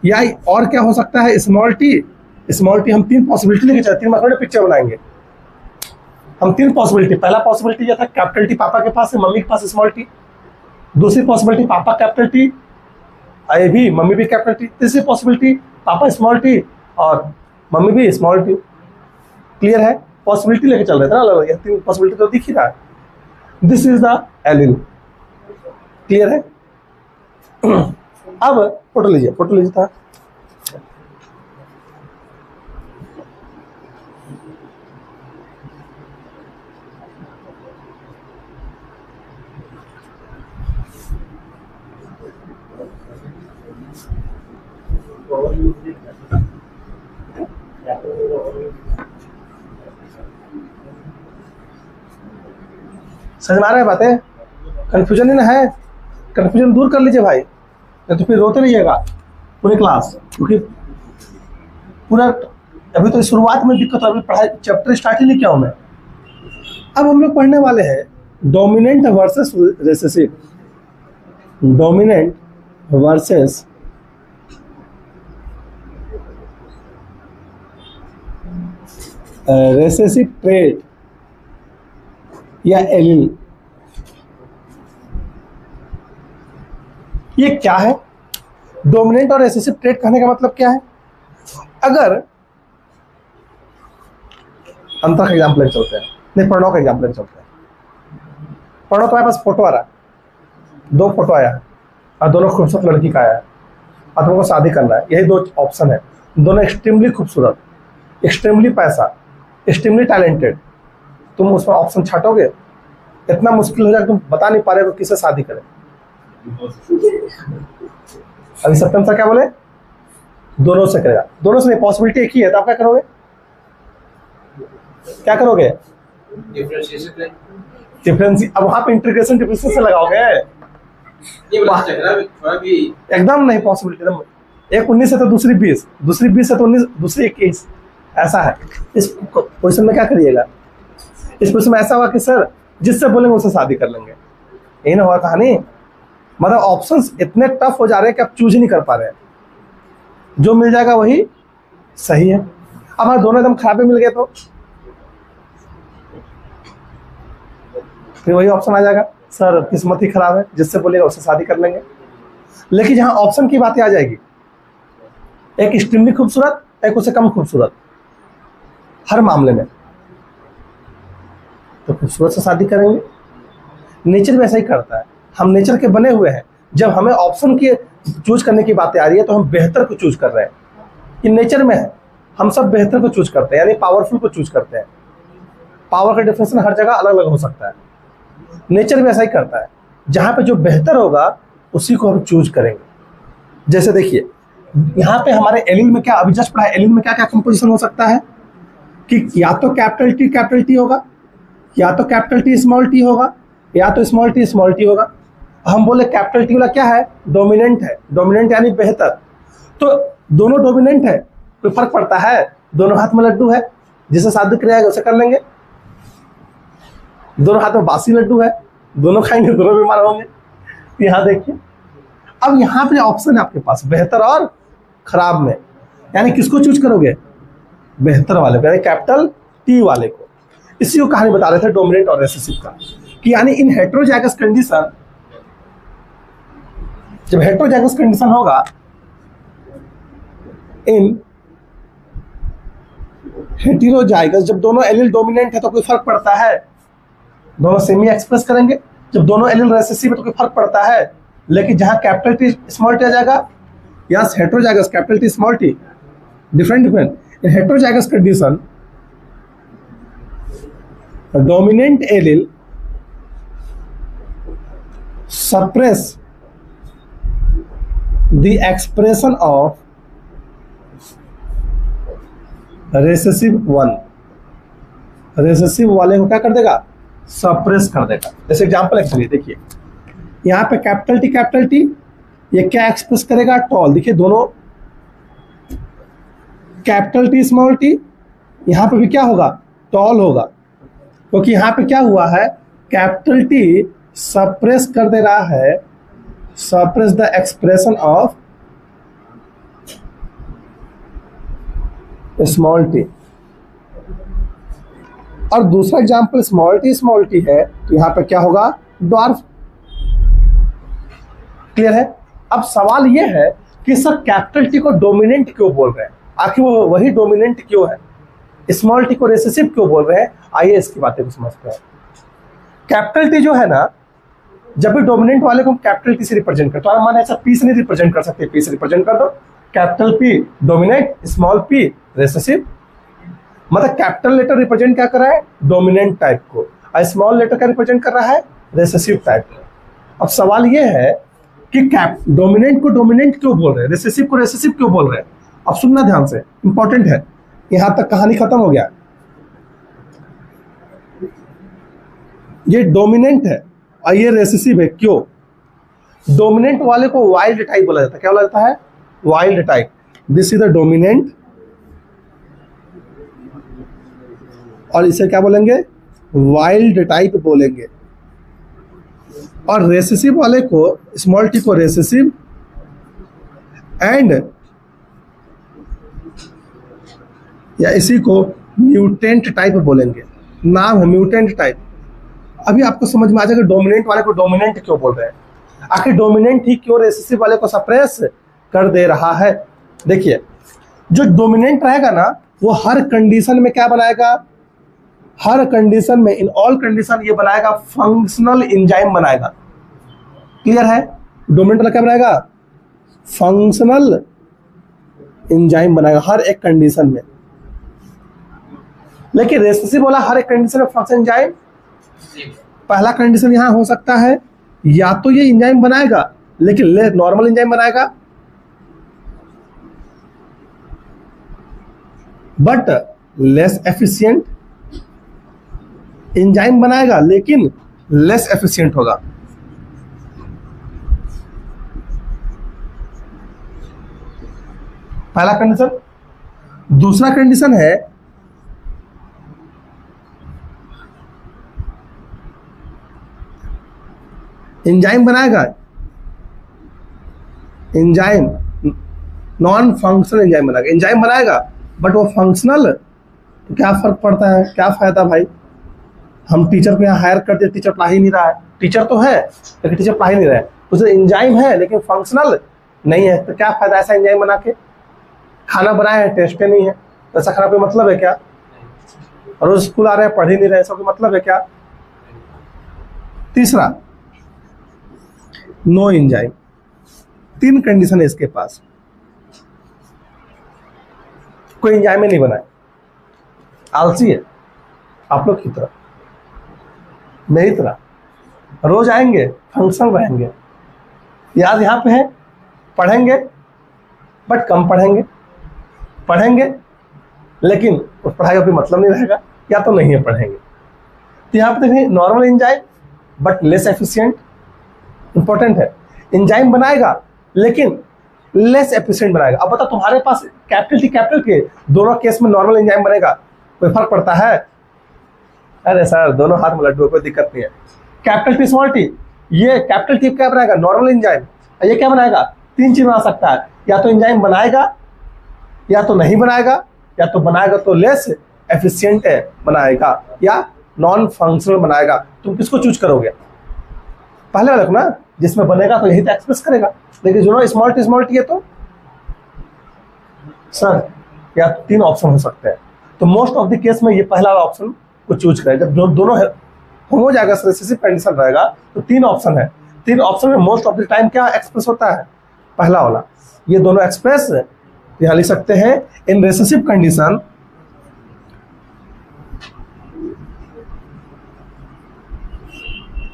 Speaker 1: या और क्या हो सकता है स्मॉल टी। हम तीन पॉसिबिलिटी लेके चलते हैं, थोड़े पिक्चर बनाएंगे हम। तीन पॉसिबिलिटी, पहला पॉसिबिलिटी यह था कैपिटल टी पापा के पास है, मम्मी के पास स्मॉल टी। दूसरी पॉसिबिलिटी पापा कैपिटल टी, आई भी मम्मी भी कैपिटल टी। तीसरी पॉसिबिलिटी पापा स्मॉल टी और मम्मी भी स्मॉल टी। क्लियर है, पॉसिबिलिटी लेके चल रहे थे ना अलग अलग, तीन पॉसिबिलिटी तो दिख ही रहा है। This is the allele. Clear है। अब फोटो लीजिए था। समझ में आ रहा है बातें? कंफ्यूजन ही ना है, कंफ्यूजन दूर कर लीजिए भाई, नहीं तो फिर रोते रहिएगा पूरी क्लास, क्योंकि पूरा अभी तो शुरुआत में दिक्कत है, अभी पढ़ाई चैप्टर स्टार्ट ही नहीं किया हूँ मैं। अब हम लोग पढ़ने वाले हैं dominant versus recessive, dominant versus recessive trait या एलील। ये क्या है? डोमिनेंट और रिसेसिव ट्रेट कहने का मतलब क्या है? अगर अंतर का एग्जाम्पल चलते हैं, नहीं प्रणव का एग्जाम्पल चलते हैं। प्रणव तुम्हारे पास फोटो आ रहा है, 2 फोटो आया है और दोनों खूबसूरत लड़की का आया है और तुमको शादी करना है। यही 2 ऑप्शन है, दोनों एक्सट्रीमली खूबसूरत, एक्सट्रीमली पैसा, एक्सट्रीमली टैलेंटेड। तुम उसमें ऑप्शन छाटोगे, इतना मुश्किल हो जाएगा तुम बता नहीं पा रहे हो किससे शादी करें। अभी सत्यम सर क्या बोले? दोनों से करेगा। दोनों से नहीं, पॉसिबिलिटी एक ही है, तो आप क्या करोगे? क्या करोगे? डिफरेंस। अब वहां पे इंटीग्रेशन डिफरेंस से लगाओगे, एकदम नहीं पॉसिबिलिटी। एकदम एक 19 है तो दूसरी 20, दूसरी 20 है तो 19, दूसरी 21, ऐसा है। इस क्वेश्चन में क्या करिएगा? इस क्वेश्चन में ऐसा हुआ कि सर जिससे बोलेंगे उससे शादी कर लेंगे, यही ना हुआ कहानी। मतलब ऑप्शंस इतने टफ हो जा रहे हैं कि आप चूज ही नहीं कर पा रहे हैं, जो मिल जाएगा वही सही है। अब हमारे दोनों एकदम खराब मिल गए तो फिर वही ऑप्शन आ जाएगा, सर किस्मत ही खराब है, जिससे बोलेगा उससे शादी कर लेंगे। लेकिन जहां ऑप्शन की बातें आ जाएगी, एक एक्सट्रीमली खूबसूरत, एक उससे कम खूबसूरत, हर मामले में तो खूबसूरत से शादी करेंगे। नेचर भी ऐसा ही करता है, हम नेचर के बने हुए हैं। जब हमें ऑप्शन की चूज करने की बातें आ रही है तो हम बेहतर को चूज कर रहे हैं, ये नेचर में है। हम सब बेहतर को चूज करते हैं, यानी पावरफुल को चूज करते हैं। पावर का डेफिनेशन हर जगह अलग अलग हो सकता है, नेचर भी ऐसा ही करता है। जहां पे जो बेहतर होगा उसी को हम चूज करेंगे। जैसे देखिए यहाँ पे हमारे एलील में क्या अभी जस्ट पढ़ा है, एलील में क्या क्या कंपोजिशन हो सकता है कि या तो कैपिटल टी होगा, या तो कैपिटल टी स्मॉल टी होगा, या तो स्मॉल टी होगा। हम बोले कैपिटल टी वाला क्या है? डोमिनेंट है। डोमिनेंट यानी बेहतर, तो दोनों डोमिनेंट है, कोई फर्क पड़ता है? दोनों हाथ में लड्डू है, जिसे शादी करेगा उसे कर लेंगे। दोनों हाथ में बासी लड्डू है, दोनों खाएंगे, दोनों बीमार होंगे। यहाँ देखिए, अब यहाँ पे ऑप्शन है आपके पास बेहतर और खराब में, यानी किसको चूज करोगे? बेहतर वाले को, यानी कैपिटल टी वाले को। इसी को कहानी बता रहे थे डोमिनेंट और रिसेसिव का, कि यानी इन हेटेरोजाइगस कंडीशन, जब हेटेरोजाइगस कंडीशन होगा, इन हेटेरोजाइगस, जब दोनों एलील डोमिनेंट है तो कोई फर्क पड़ता है? दोनों सेमी एक्सप्रेस करेंगे। जब दोनों एलील रिसेसिव है तो कोई फर्क पड़ता है? लेकिन जहां कैपिटल टी स्मॉल टी आ जाएगा, yes heterozygous capital T small T, different in heterozygous condition dominant allele suppress the expression of recessive one। Recessive वाले को क्या कर देगा? सप्रेस कर देगा। जैसे एग्जांपल एक्चुअली देखिए, यहाँ पे कैपिटल टी ये क्या एक्सप्रेस करेगा? टॉल। देखिए दोनों कैपिटल टी स्मॉल टी, यहाँ पे भी क्या होगा? टॉल होगा, क्योंकि यहाँ पे क्या हुआ है? कैपिटल टी सप्रेस कर दे रहा है, suppress the expression of small T. और दूसरा एग्जांपल स्मॉल टी है, तो यहां पे क्या होगा? ड्वार्फ। क्लियर है? अब सवाल यह है कि सर कैपिटल टी को डोमिनेंट क्यों बोल रहे हैं? आखिर वो वही डोमिनेंट क्यों है? स्मॉल टी को रिसेसिव क्यों बोल रहे हैं? आइए इसकी बातें को समझते हैं। कैपिटल टी जो है ना, जब भी डोमिनेंट वाले को हम कैपिटल टी से रिप्रेजेंट करते हैं, माने ऐसा पी से नहीं रिप्रेजेंट कर सकते, पी से रिप्रेजेंट कर दो, capital P dominant, small P recessive. मतलब कैपिटल लेटर रिप्रेजेंट क्या कर रहा है? डोमिनेंट टाइप को, और स्मॉल लेटर का रिप्रेजेंट कर रहा है? रिसेसिव टाइप को। अब सवाल ये है कि डोमिनेंट को डोमिनेंट क्यों बोल रहे हैं, रिसेसिव को रिसेसिव क्यों बोल रहे हैं? अब सुनना ध्यान से, इंपॉर्टेंट है। यहां तक कहानी खत्म हो गया। ये डोमिनेंट है और ये रेसेसिव है। क्यों? डोमिनेंट वाले को वाइल्ड टाइप बोला जाता है। क्या बोला जाता है? Wild type. This is the dominant, और इसे क्या बोलेंगे? वाइल्ड टाइप बोलेंगे। और रेसेसिव वाले को, स्मॉल टी को रेसेसिव एंड, या इसी को म्यूटेंट टाइप बोलेंगे। नाम है म्यूटेंट टाइप। अभी आपको समझ में आ जाएगा डोमिनेंट वाले को डोमिनेंट क्यों बोल रहे हैं। आखिर डोमिनेंट ही क्यों रेसेसिव वाले को सप्रेस कर दे रहा है? देखिए, जो डोमिनेंट रहेगा ना, वो हर कंडीशन में क्या बनाएगा? हर कंडीशन में, इन ऑल कंडीशन, ये बनाएगा फंक्शनल एंजाइम बनाएगा। क्लियर है? डोमिनेंट वाला क्या बनाएगा? फंक्शनल एंजाइम बनाएगा हर एक कंडीशन में। लेकिन रेसेसिव वाला हर एक कंडीशन में फंक्शनल एंजाइम, पहला कंडीशन यहां हो सकता है, या तो ये एंजाइम बनाएगा लेकिन नॉर्मल एंजाइम बनाएगा, बट लेस एफिशिएंट। एंजाइम बनाएगा लेकिन लेस एफिशिएंट होगा। पहला कंडीशन। दूसरा कंडीशन है, एंजाइम बनाएगा, एंजाइम नॉन फंक्शनल एंजाइम बनाएगा। एंजाइम बनाएगा बट वो फंक्शनल, तो क्या फर्क पड़ता है? क्या फायदा भाई? हम टीचर को यहाँ हायर करते, टीचर पढ़ा ही नहीं रहा है। टीचर तो है लेकिन टीचर पढ़ा ही नहीं रहा है। उसे एंजाइम है लेकिन फंक्शनल नहीं है, तो क्या फायदा ऐसा एंजाइम बना के? खाना बनाया है, टेस्ट नहीं है, तो ऐसा खाना कोई मतलब है क्या? रोज स्कूल आ रहे हैं, पढ़ ही नहीं रहे, ऐसा कोई मतलब है क्या? तीसरा, नो एंजाइम। तीन कंडीशन है इसके पास। कोई एंजाइम नहीं बनाए, आलसी है, आप लोग की तरह, मेरी तरह। रोज आएंगे, फंक्शन रहेंगे, याद यहाँ पे है, पढ़ेंगे बट कम पढ़ेंगे, पढ़ेंगे लेकिन उस पढ़ाई का कोई मतलब नहीं रहेगा, या तो नहीं है पढ़ेंगे। तो यहाँ पे देखें, normal enzyme but less efficient. Important है, एंजाइम बनाएगा लेकिन लेस एफिशिएंट बनाएगा। अब बता, तुम्हारे पास कैपिटल टी कैपिटल के दोनों केस में नॉर्मल एंजाइम बनेगा, कोई फर्क पड़ता है? अरे सर, दोनों हाथ में लड्डू, कोई दिक्कत नहीं है। कैपिटल टी स्मॉल टी, ये कैपिटल टी क्या बनाएगा? Normal enzyme. ये क्या बनाएगा? तीन चीज बना सकता है, या तो एंजाइम बनाएगा, या तो नहीं बनाएगा, या तो बनाएगा तो लेस एफिशिएंट बनाएगा, या नॉन फंक्शनल बनाएगा। तुम किसको चूज करोगे? पहले वाला ना, जिसमें बनेगा तो यही तो एक्सप्रेस करेगा। लेकिन जो स्मॉल टी है, तो सर या तीन ऑप्शन हो सकते हैं। तो मोस्ट ऑफ द केस में ये पहला वाला ऑप्शन को चूज करें। जब दोनों होमोजाइगस रिसेसिव कंडीशन रहेगा तो तीन ऑप्शन है। तीन ऑप्शन में मोस्ट ऑफ द टाइम क्या एक्सप्रेस होता है? पहला वाला। ये दोनों एक्सप्रेस यहाँ लिख सकते हैं, in recessive condition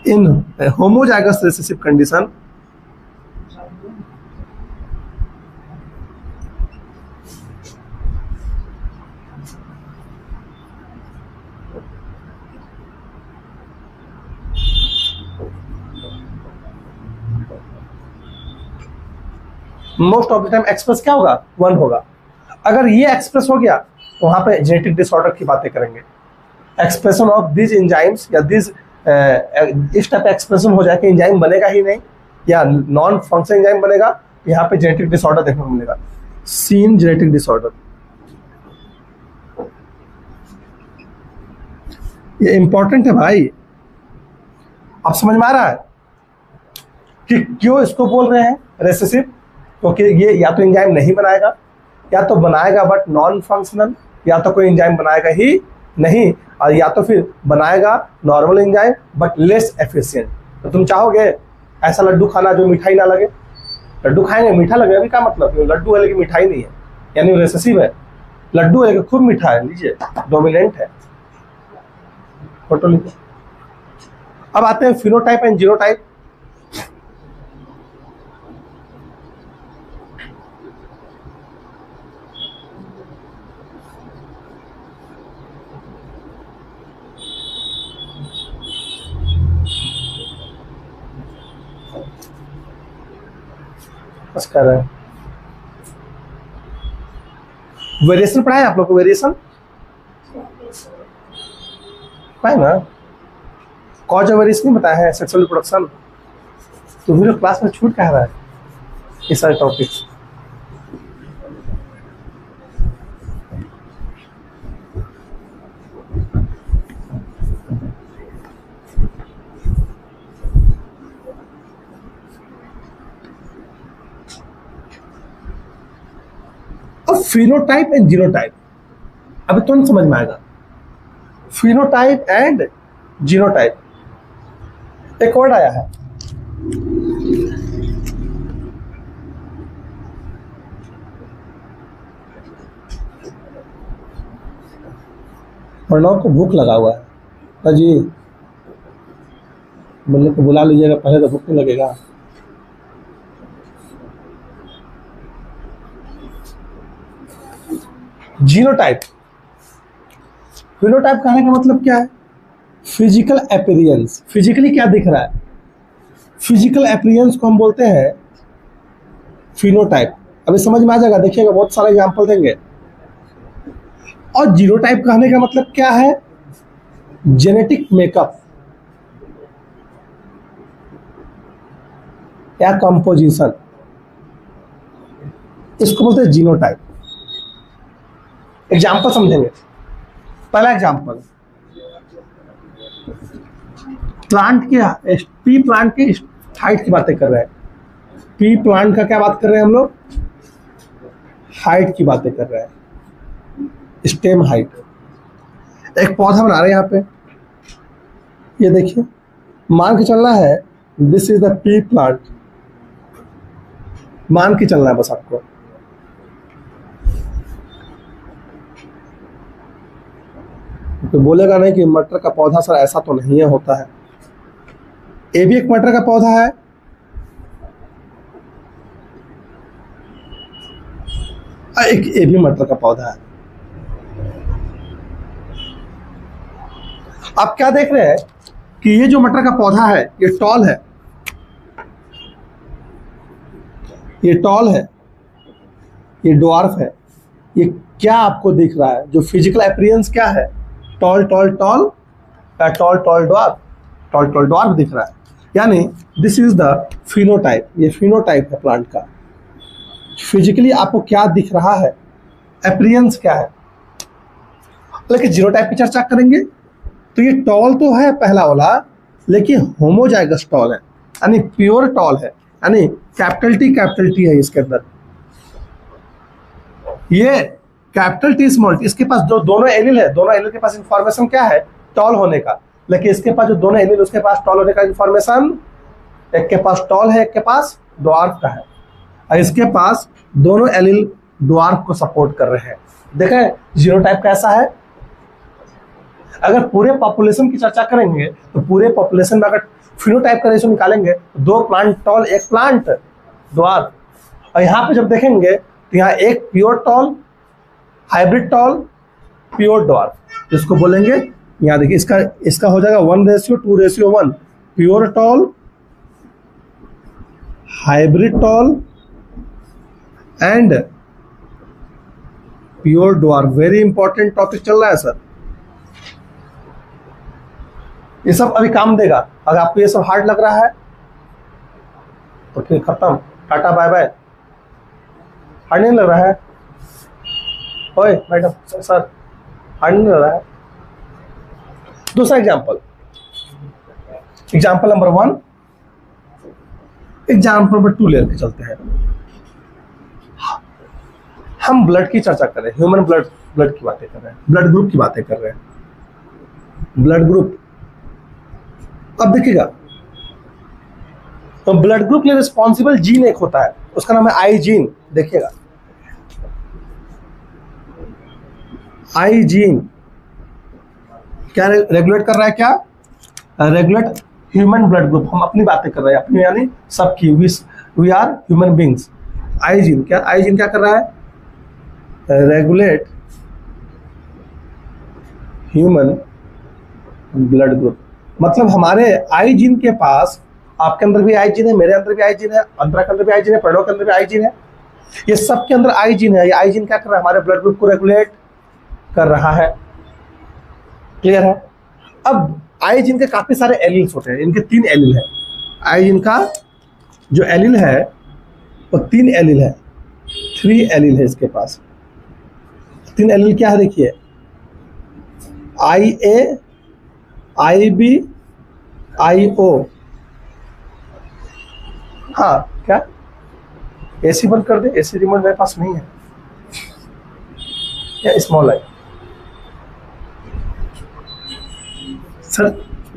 Speaker 1: in homozygous recessive condition, most of the time express क्या होगा? वन होगा। अगर ये एक्सप्रेस हो गया तो वहां पे जेनेटिक डिसऑर्डर की बातें करेंगे। एक्सप्रेशन ऑफ दिस एंजाइम्स या दिस, इस टाइप एक्सप्रेशन हो जाए कि एंजाइम बनेगा ही नहीं या नॉन फंक्शनल एंजाइम बनेगा, तो यहाँ पे जेनेटिक डिसऑर्डर देखने को मिलेगा। सीन जेनेटिक डिसऑर्डर, ये इंपॉर्टेंट है भाई। आप समझ में आ रहा है कि क्यों इसको बोल रहे हैं रेसेसिव? क्योंकि ये या तो एंजाइम नहीं बनाएगा, या तो बनाएगा बट नॉन फंक्शनल, या तो कोई एंजाइम बनाएगा ही नहीं, और या तो फिर बनाएगा normal enzyme but less efficient. तो तुम चाहोगे ऐसा लड्डू खाना जो मिठाई ना लगे? लड्डू खाएंगे मीठा लगे, अभी क्या मतलब? लड्डू है लेकिन मिठाई नहीं है, यानी रेसेसिव है। लड्डू है लेकिन खूब मीठा है, लीजिए, डोमिनेंट है। फोटो लीजिए। अब आते हैं फिनोटाइप एंड जीनोटाइप। बस कर रहे हैं। वेरिएशन पढ़ा है आप लोग को? वेरिएशन पढ़ा है ना? कॉज ऑफ वेरिएशन नहीं बताया है, सेक्सुअल रिप्रोडक्शन। तो भी लोग क्लास में छूट कह रहा है ये सारे टॉपिक्स। अब फिनोटाइप एंड जीनोटाइप अभी तुरंत समझ में आएगा। फिनोटाइप एंड जीनोटाइप एक वर्ड आया है, प्रणव को भूख लगा हुआ है जी, बोले को बुला लीजिएगा, पहले तो भूख नहीं लगेगा। जीनोटाइप, फिनोटाइप कहने का मतलब क्या है? फिजिकल अपीयरेंस, फिजिकली क्या दिख रहा है, फिजिकल अपीयरेंस को हम बोलते हैं फिनोटाइप। अभी समझ में आ जाएगा, देखिएगा बहुत सारे एग्जांपल देंगे। और जीनोटाइप कहने का मतलब क्या है? जेनेटिक मेकअप या कंपोजिशन, इसको बोलते हैं जीनोटाइप। एग्जाम्पल समझेंगे। पहला एग्जाम्पल, प्लांट के पी प्लांट के हाइट की बातें कर रहे हैं। पी प्लांट का क्या बात कर रहे हैं हम लोग? हाइट की बातें कर रहे हैं, स्टेम हाइट। एक पौधा बना रहे हैं यहाँ पे, ये देखिए, मान के चलना है this is the P plant, मान के चलना है बस आपको। तो बोलेगा नहीं कि मटर का पौधा सर ऐसा तो नहीं है, होता है। ये भी एक मटर का पौधा है, एक ये भी मटर का पौधा है। आप क्या देख रहे हैं कि ये जो मटर का पौधा है ये टॉल है, ये टॉल है, ये ड्वार्फ है। ये क्या आपको दिख रहा है? जो फिजिकल अपीयरेंस क्या है? टॉल टॉल टॉल या toll toll dwarf, toll toll dwarf दिख रहा है। यानी दिस इज द फिनोटाइप, ये फिनोटाइप है प्लांट का। फिजिकली आपको क्या दिख रहा है, अपीयरेंस क्या है। लेकिन जीनोटाइप की चर्चा करेंगे तो ये टॉल तो है पहला वाला, लेकिन होमोजाइगस टॉल है, यानी प्योर टॉल है, यानी कैपिटल टी है इसके अंदर। ये कैपिटल टी स्मॉल टी, इसके पास जो दोनों एलिल है, दोनों एलिल के पास इंफॉर्मेशन क्या है? टॉल होने का। लेकिन इसके पास जो दोनों एलिल, उसके पास टॉल होने का इंफॉर्मेशन, एक के पास टॉल है, एक के पास ड्वार्फ का है। और इसके पास दोनों एलिल ड्वार्फ को सपोर्ट कर रहे हैं। देखें जीनोटाइप कैसा है। अगर पूरे पॉपुलेशन की चर्चा करेंगे तो पूरे पॉपुलेशन में अगर फिनोटाइप का रेशियो निकालेंगे तो 2 प्लांट टॉल, 1 प्लांट ड्वार्फ। और यहाँ पे जब देखेंगे तो यहाँ एक pure tall, hybrid tall, pure dwarf, जिसको बोलेंगे यहाँ देखिए, इसका हो जाएगा 1:2:1, pure tall, hybrid tall and pure dwarf. Very important topic चल रहा है सर, ये सब अभी काम देगा। अगर आपको ये सब हार्ड लग रहा है तो फिर खत्म, टाटा बाय बाय। हार्ड नहीं लग रहा है? ओए मैडम सर, हार्ड नहीं लग रहा है? दूसरा example, example number 1, example number 2 लेकर चलते हैं। हम ब्लड की चर्चा कर रहे हैं, ह्यूमन ब्लड की बातें कर रहे हैं, ब्लड ग्रुप की बातें कर रहे हैं। ब्लड ग्रुप, अब देखिएगा, तो ब्लड ग्रुप के लिए रिस्पॉन्सिबल जीन एक होता है, उसका नाम है आई जीन। देखिएगा आई जीन क्या रेगुलेट कर रहा है? क्या रेगुलेट ह्यूमन ब्लड ग्रुप। हम अपनी बातें कर रहे हैं, अपनी यानी सबकी, we are human beings. I gene क्या कर रहा है? Regulate human blood group. मतलब हमारे आई जीन के पास आपके अंदर भी आई जीन है, मेरे अंदर भी आई जीन है, अंतरा के अंदर भी आई जीन है, प्रणव के अंदर भी आई जीन है। ये सब के अंदर आई जीन है। ये आई जीन क्या कर रहा है? हमारे ब्लड ग्रुप को रेगुलेट कर रहा है। क्लियर है? अब आई जीन के काफी सारे एलील्स होते हैं। इनके 3 एलील है। आई जीन का जो एलील है वो 3 एलील है, 3 एलील है इसके पास। 3 एलील क्या है देखिए, IA, IB, IO। हाँ, क्या एसी बंद कर दे? एसी रिमोट मेरे पास नहीं है। या स्मॉल आई सर,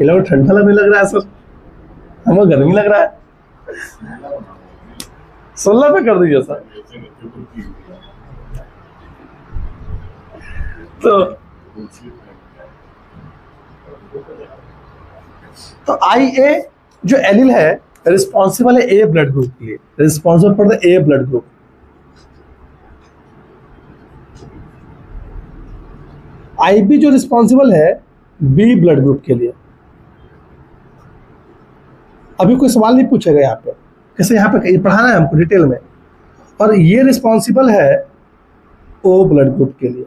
Speaker 1: ये लोग ठंडा लगने लग रहा है सर, हमें गर्मी लग रहा है। 16 पे कर दीजिए सर। तो IA जो एलील है रिस्पॉन्सिबल है ए ब्लड ग्रुप के लिए, responsible for the A blood group. IB जो रिस्पॉन्सिबल है बी ब्लड ग्रुप के लिए। अभी कोई सवाल नहीं पूछेगा यहाँ पे, कैसे यहाँ पे पढ़ाना है हमको डिटेल में। और ये रिस्पॉन्सिबल है ओ ब्लड ग्रुप के लिए।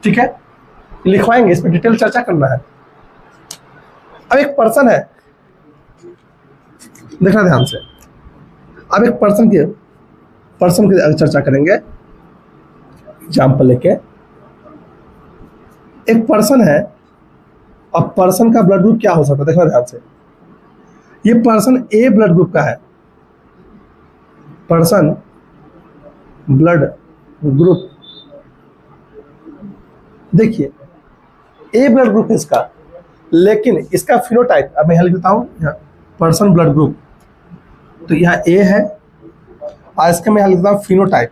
Speaker 1: ठीक है, लिखवाएंगे, इस पर डिटेल चर्चा करना है। अब एक पर्सन है, देखना ध्यान से। अब एक पर्सन की चर्चा करेंगे एग्जाम्पल लेके। एक पर्सन है, अब पर्सन का ब्लड ग्रुप क्या हो सकता है देखना ध्यान से। ये पर्सन ए ब्लड ग्रुप का है। पर्सन ब्लड ग्रुप देखिए ए ब्लड ग्रुप है इसका, लेकिन इसका फिनोटाइप अब मैं यहाँ लिख देता हूँ, पर्सन ब्लड ग्रुप। तो यहाँ ए है और इसका मैं यहाँ लिख देता हूँ फिनोटाइप।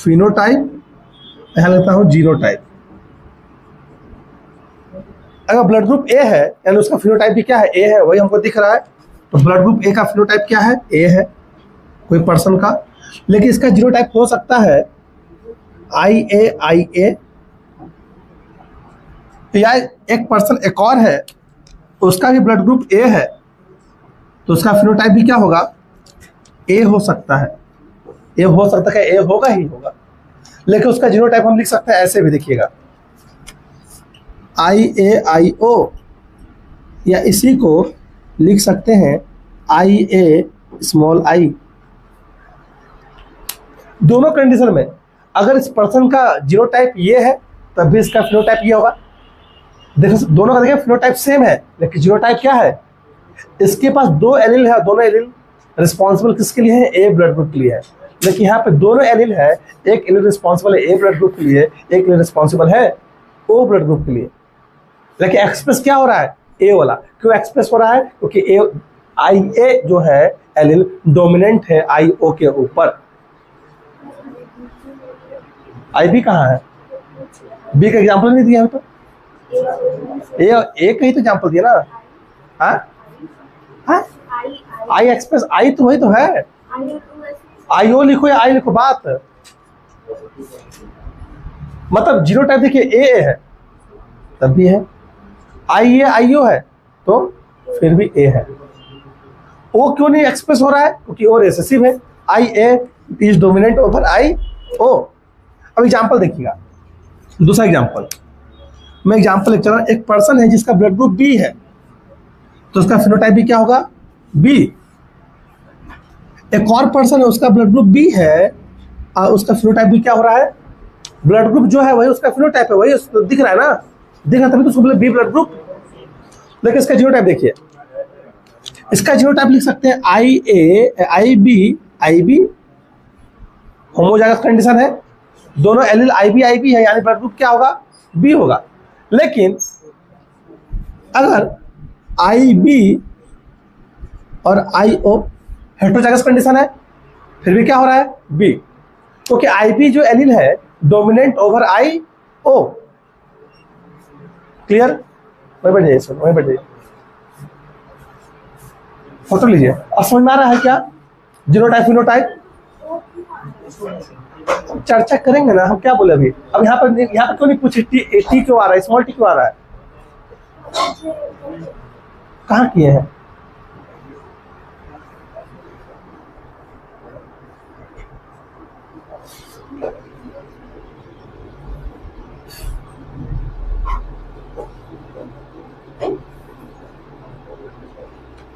Speaker 1: फिनोटाइप यहाँ लिखता हूँ जीनोटाइप। अगर ब्लड ग्रुप ए है यानी उसका फिनोटाइप भी क्या है? ए है, वही हमको दिख रहा है। तो ब्लड ग्रुप ए का फिनोटाइप क्या है? ए है, कोई पर्सन का। लेकिन इसका जीनोटाइप हो सकता है IA। या एक पर्सन एक और है, उसका भी ब्लड ग्रुप ए है, तो उसका फिनोटाइप भी क्या होगा? ए हो सकता है। ए हो सकता है, ए होगा ही होगा। लेकिन उसका जीनोटाइप हम लिख सकते हैं ऐसे भी, देखिएगा IAIO, या इसी को लिख सकते हैं IA स्मॉल आई। दोनों कंडीशन में अगर इस पर्सन का जीनोटाइप ये है तब भी इसका फिनोटाइप ये होगा। देखो दोनों का देखिए फिनोटाइप सेम है, लेकिन जीनोटाइप क्या है? इसके पास 2 एलील है, दोनों एलील रिस्पॉन्सिबल किसके लिए है? ए ब्लड ग्रुप के लिए है। लेकिन यहाँ पे दोनों एलील है, एक एलील रिस्पॉन्सिबल है ए ब्लड ग्रुप के लिए, एक एलील रिस्पॉन्सिबल है ओ ब्लड ग्रुप के लिए। लेकिन एक्सप्रेस क्या हो रहा है? ए वाला। क्यों एक्सप्रेस हो रहा है? क्योंकि IA जो है एलील डोमिनेंट है IO के ऊपर। IB कहाँ है? बी का एग्जाम्पल नहीं दिया है तो ए का ही तो एग्जाम्पल दिया ना। हाँ, आई एक्सप्रेस आई तो वही तो है। IO लिखो या आई लिखो, बात मतलब जीनोटाइप देखिए ए है तब भी है, IO है तो फिर भी ए है। ओ क्यों नहीं एक्सप्रेस हो रहा है? क्योंकि ओ रिसेसिव है। IA is dominant over IO। अब एग्जाम्पल देखिएगा, दूसरा एग्जाम्पल मैं एग्जाम्पल लिख रहा हूं। एक पर्सन है जिसका ब्लड ग्रुप बी है, तो उसका फिनोटाइप भी क्या होगा? बी। एक और पर्सन है उसका ब्लड ग्रुप बी है और उसका फिनोटाइप भी क्या हो रहा है? ब्लड ग्रुप जो है वही उसका फिनोटाइप है, वही दिख रहा है ना, दिख रहा है तभी तो उसको बोले बी ब्लड ग्रुप। लेकिन इसका जीनोटाइप देखिए, इसका जीनोटाइप लिख सकते हैं IB होमोजाइगस कंडीशन है, दोनों एलील IB है, यानी ब्लड ग्रुप क्या होगा? बी होगा। लेकिन अगर IB और IO हेटेरोजाइगस कंडीशन है, फिर भी क्या हो रहा है? बी। क्योंकि IB जो एलील है डोमिनेंट ओवर IO। क्लियर? वहीं बैठ जाइए सर, वहीं बैठ जाइए, फोटो लीजिए। अब समझ में आ रहा है क्या जीनोटाइप फिनोटाइप? चर्चा करेंगे ना, हम क्या बोले अभी। अब यहाँ पर क्यों नहीं पूछे टी क्यों आ रहा है, स्मॉल टी क्यों आ रहा है, कहाँ किए हैं।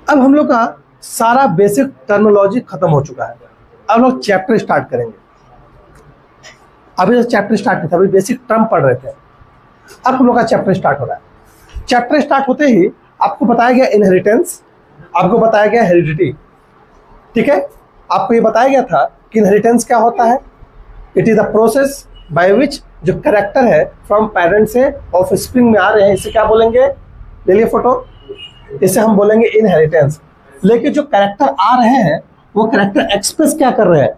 Speaker 1: अब हम लोग का सारा बेसिक टर्मिनोलॉजी खत्म हो चुका है, अब लोग चैप्टर स्टार्ट करेंगे। अभी जो चैप्टर स्टार्ट नहीं था, अभी बेसिक टर्म पढ़ रहे थे, अब हम लोग का चैप्टर स्टार्ट हो रहा है। चैप्टर स्टार्ट होते ही आपको बताया गया इनहेरिटेंस, आपको बताया गया हेरिडिटी, ठीक है। आपको ये बताया गया था कि इनहेरिटेंस क्या होता है। It is the process by which जो कैरेक्टर है फ्रॉम पेरेंट से ऑफ स्प्रिंग में आ रहे हैं, इसे क्या बोलेंगे, ले लिए फोटो, इसे हम बोलेंगे इनहेरिटेंस। लेकिन जो कैरेक्टर आ रहे हैं वो कैरेक्टर एक्सप्रेस क्या कर रहे हैं,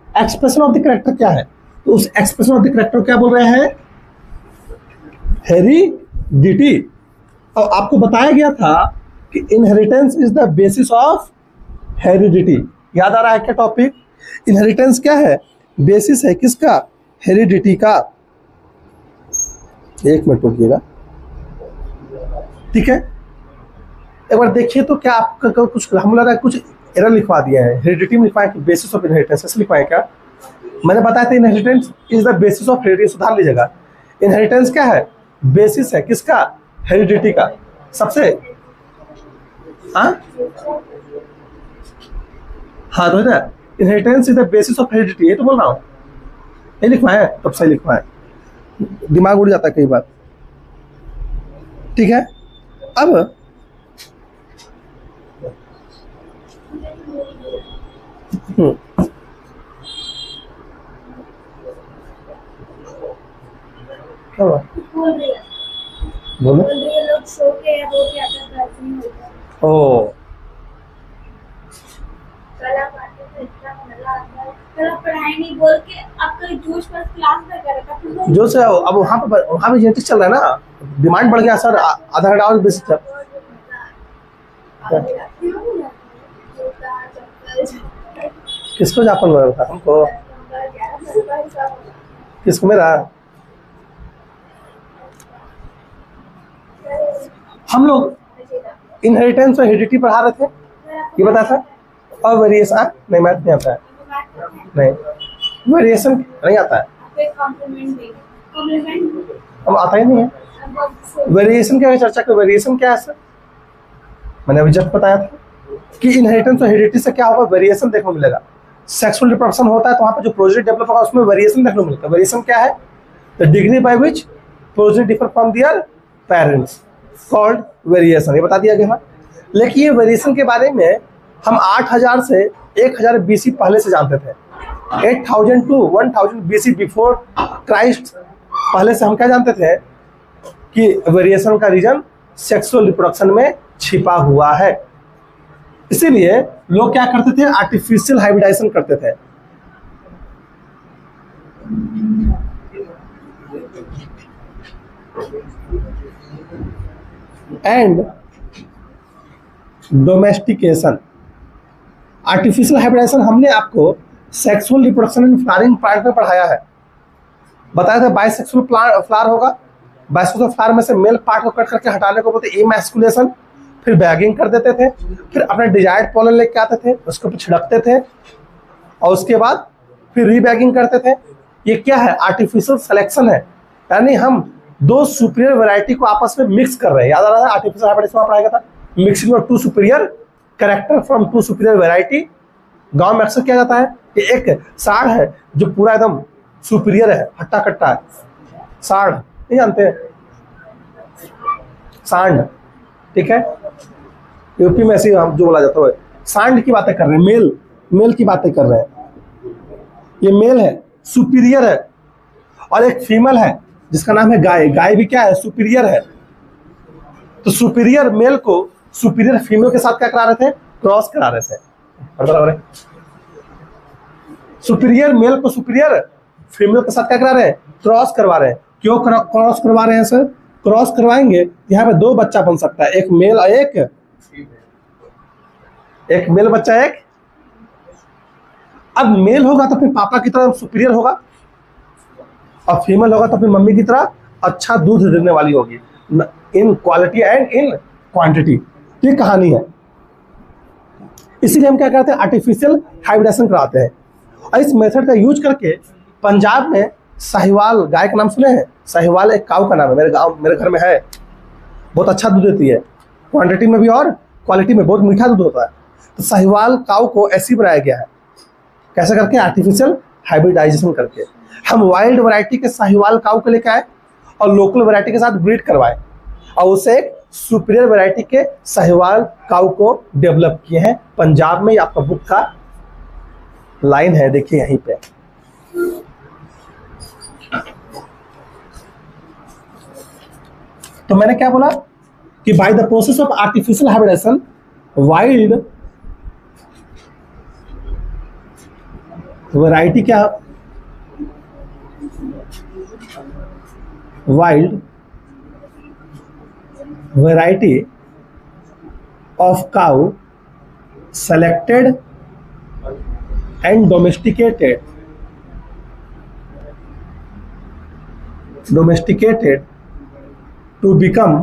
Speaker 1: एक्सप्रेशन ऑफ द कैरेक्टर क्या है, तो उस एक्सप्रेशन ऑफ द कैरेक्टर क्या बोल रहे हैं, हेरिडिटी। और आपको बताया गया था कि inheritance is the basis of heredity. याद आ रहा है क्या टॉपिक, इनहेरिटेंस क्या है, बेसिस है किसका, हेरिडिटी का। एक मिनट रुकिएगा, ठीक है। एक बार देखिए तो क्या आपका कुछ हम लग रहा है कुछ एरर लिखवा दिया है, हेरिडिटी में लिखवाए बेसिस ऑफ इनहेरिटेंस, ऐसे लिखवाए क्या। मैंने बताया था inheritance is the basis of heredity, सुधार लीजिएगा। इनहेरिटेंस क्या है, बेसिस है किसका, हेरिडिटी का। सबसे हाँ तो inheritance is the basis of heredity, ये तो बोल रहा हूँ, ये लिखवाए तब सही लिखवाए, दिमाग उड़ जाता है कई बार, ठीक है। अब क्या हुआ, बोलो।
Speaker 2: लोग सो के या रो के आता था, ऐसे नहीं होता।
Speaker 1: ओ
Speaker 2: कल आप आते थे, इतना मजा आता है, कल आप पढ़ाई नहीं बोल के आपका जोश पर क्लास में कर रखा था।
Speaker 1: जो से अब वहाँ पे जेनेटिक्स चल रहा है ना, डिमांड बढ़ गया सर, आधा घंटा और बेसिस पर। किसको जापन लग रहा था हमको, किसको, मेरा। हम लोग इनहेरिटेंस और हेरिडिटी पढ़ा रहे थे, ये बता था, और वेरिएशन नहीं, मैथ नहीं आता है, नहीं वेरिएशन नहीं आता है, अब आता ही नहीं है। वेरिएशन क्या है, चर्चा का वेरिएशन क्या है सर, मैंने अभी जस्ट बताया था कि इनहेरिटेंस और हेरिडिटी से क्या होगा, वेरिएशन देखने को मिलेगा। सेक्सुअल रिप्रोडक्शन होता है तो वहाँ पर जो प्रोजेनी डेवलप होगा उसमें वेरिएशन देखने को मिलता है। वेरिएशन क्या है, the degree by which progeny differ from their parents called variation, ये बता दिया गया। लेकिन ये वेरिएशन के बारे में हम 8000 से 1000 BC पहले से जानते थे, 8000 to 1000 BC बिफोर क्राइस्ट पहले से हम क्या जानते थे कि वेरिएशन का रीजन सेक्सुअल रिप्रोडक्शन में छिपा हुआ है। इसीलिए लोग क्या करते थे, आर्टिफिशियल हाइब्रिडाइजेशन करते थे। And domestication. आर्टिफिशियल हाइब्रिडाइजेशन हमने आपको sexual reproduction in flowering plant में पढ़ाया है, बताया था बाइसेक्सुअल फ्लावर होगा, बाइसेक्सुअल फ्लावर में से मेल पार्ट को कट करके हटाने को बोलते इमैस्कुलेशन, फिर बैगिंग कर देते थे, फिर अपने डिजायर्ड पोलन लेके आते थे, उसको छिड़कते थे और उसके बाद फिर रीबैगिंग करते थे। ये क्या है, आर्टिफिशियल सिलेक्शन है, यानी हम दो सुपीरियर वैरायटी को आपस में मिक्स कर रहे हैं। याद आ रहा है आर्टिफिशियल हाइब्रिडाइजेशन पढ़ाया गया था, mixing of two superior character from two superior variety. गांव में अक्सर किया जाता है कि एक साढ़ है जो पूरा एकदम सुपीरियर है, हट्टा कट्टा है, साढ़ नहीं जानते हैं, सांड, ठीक है, यूपी में ऐसे हम जो बोला जाता है, सांड की बातें कर रहे हैं, मेल की बातें कर रहे हैं। ये मेल है, सुपीरियर है, और एक फीमेल है जिसका नाम है गाय। गाय भी क्या है, सुपीरियर है। तो सुपीरियर मेल को सुपीरियर फीमेल के साथ क्या करा रहे थे, क्रॉस करा रहे थे। सुपीरियर मेल को सुपीरियर फीमेल के साथ क्या करा रहे हैं, क्रॉस करवा रहे हैं। क्यों क्रॉस करवा रहे हैं सर, क्रॉस करवाएंगे यहाँ पे दो बच्चा बन सकता है, एक मेल और एक मेल बच्चा, एक अब मेल होगा तो अपने पापा की तरह सुपीरियर होगा, और फीमेल होगा तो अपनी मम्मी की तरह अच्छा दूध देने वाली होगी, in quality and in quantity. ये कहानी है। इसीलिए हम क्या करते हैं, आर्टिफिशियल हाइब्रिडेशन कराते हैं। और इस मेथड का यूज करके पंजाब में साहिवाल गाय का नाम सुने हैं? साहिवाल एक काऊ का नाम है, मेरे घर में है, बहुत अच्छा दूध देती है, क्वांटिटी में भी और क्वालिटी में, बहुत मीठा दूध होता है। तो साहिवाल काऊ को ऐसी बनाया गया है, कैसे करके? आर्टिफिशियल हाइब्रिडाइजेशन करके। हम वाइल्ड वैरायटी के साहिवाल काऊ को लेकर आए और लोकल वैरायटी के साथ ब्रीड करवाए, और उसे एक सुपीरियर वैरायटी के साहिवाल काऊ को डेवलप किए हैं पंजाब में। आपका बुक का लाइन है, देखिए यहीं पे। तो मैंने क्या बोला कि by the process of artificial hybridisation wild variety, क्या? Wild variety of cow selected and domesticated to become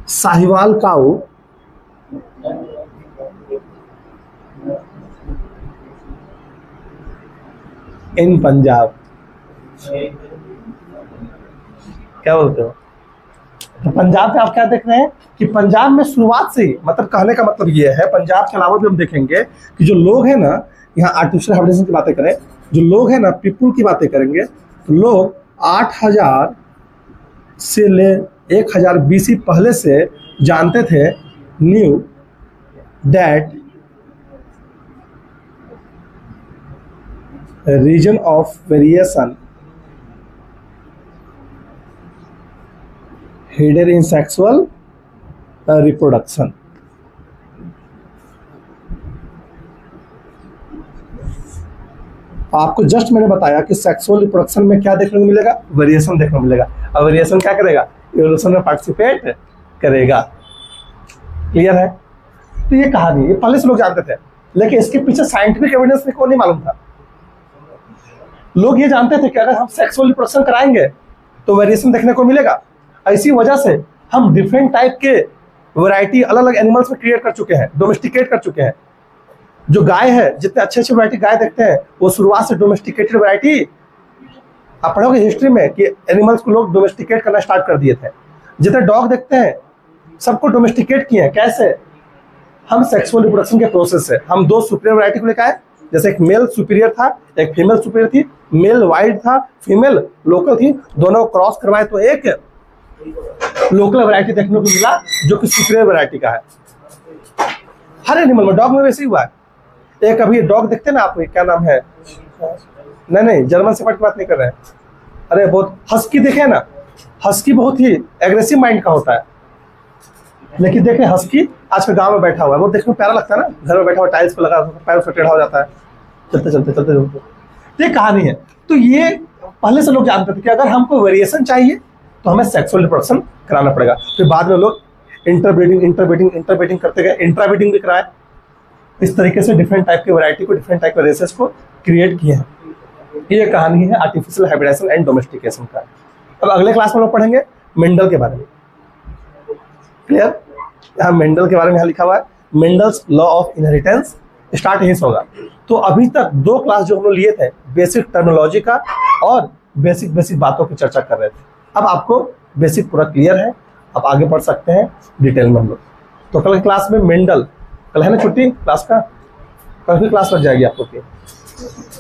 Speaker 1: Sahiwal cow in Punjab. क्या बोलते हो? तो पंजाब में आप क्या देख रहे हैं कि पंजाब में शुरुआत से ही, मतलब कहने का मतलब ये है, पंजाब के अलावा भी हम देखेंगे कि जो लोग हैं ना, यहाँ आर्टिफिशियल हाइब्रिडेशन की बातें करें, जो लोग हैं ना, पीपुल की बातें करेंगे, तो लोग 8000 से ले 1000 BC पहले से जानते थे, knew that reason of variation hidden in sexual reproduction. आपको जस्ट मैंने बताया कि सेक्सुअल रिप्रोडक्शन में क्या देखने को मिलेगा? वेरिएशन देखने को मिलेगा। और वेरिएशन क्या करेगा? इवोल्यूशन में पार्टिसिपेट करेगा। क्लियर है? तो ये कहानी, ये पहले से लोग जानते थे, लेकिन इसके पीछे साइंटिफिक एविडेंस को नहीं मालूम था। लोग ये जानते थे कि अगर हम सेक्सुअल रिप्रोडक्शन कराएंगे तो वेरिएशन देखने को मिलेगा। इसी वजह से हम डिफरेंट टाइप के वैरायटी अलग अलग एनिमल्स में क्रिएट कर चुके हैं, डोमेस्टिकेट कर चुके हैं। जो गाय है, जितने अच्छे अच्छे वैरायटी गाय देखते हैं, वो शुरुआत से डोमेस्टिकेटेड वैरायटी, आप पढ़ोगे हिस्ट्री में कि एनिमल्स को लोग डोमेस्टिकेट करना स्टार्ट कर दिए थे। जितने डॉग देखते हैं सबको डोमेस्टिकेट किए हैं। कैसे? हम सेक्सुअल रिप्रोडक्शन के प्रोसेस से हम 2 सुपीरियर वैरायटी को लेकर आए। जैसे एक मेल सुपीरियर था, एक फीमेल सुपीरियर थी, मेल वाइल्ड था, फीमेल लोकल थी, दोनों क्रॉस करवाए तो एक लोकल वैरायटी देखने को मिला जो कि सुपीरियर वैरायटी का है। हर एनिमल में, डॉग में वैसे ही हुआ है। एक अभी डॉग देखते हैं ना आप, क्या नाम है, नहीं जर्मन शेफर्ड की बात नहीं कर रहे हैं, अरे बहुत हस्की देखे ना, हस्की बहुत ही एग्रेसिव माइंड का होता है। लेकिन देखें हस्की आजकल गांव में बैठा हुआ है, वो देखने में प्यारा लगता है ना, घर में बैठा हुआ टाइल्स पे लगा, पैर से टेढ़ा हो जाता है, चलते चलते चलते चलते। ये कहानी है। तो ये पहले से लोग जानते थे कि अगर हमको वेरिएशन चाहिए तो हमें सेक्सुअल रिप्रोडक्शन कराना पड़ेगा। फिर बाद में लोग इंटरब्रीडिंग करते गए, इंट्राब्रीडिंग भी कराए। इस तरीके से डिफरेंट टाइप के वैरायटी को, डिफरेंट टाइप के रेसेस को क्रिएट किए हैं। ये कहानी है आर्टिफिशियल हाइब्रिडेशन एंड डोमेस्टिकेशन का। अब अगले क्लास में लोग पढ़ेंगे मेंडल के बारे में। क्लियर? यहाँ मेंडल के बारे में यहाँ लिखा हुआ है, Mendel's law of inheritance, start यहीं से होगा। तो अभी तक 2 क्लास जो हम लोग लिए थे, बेसिक टर्मिनोलॉजी का और बेसिक बातों की चर्चा कर रहे थे। अब आपको बेसिक पूरा क्लियर है, आप आगे बढ़ सकते हैं डिटेल में हम लोग। तो कल क्लास में मेंडल, कल है ना छुट्टी क्लास का, कल भी क्लास लग जाएगी आपको।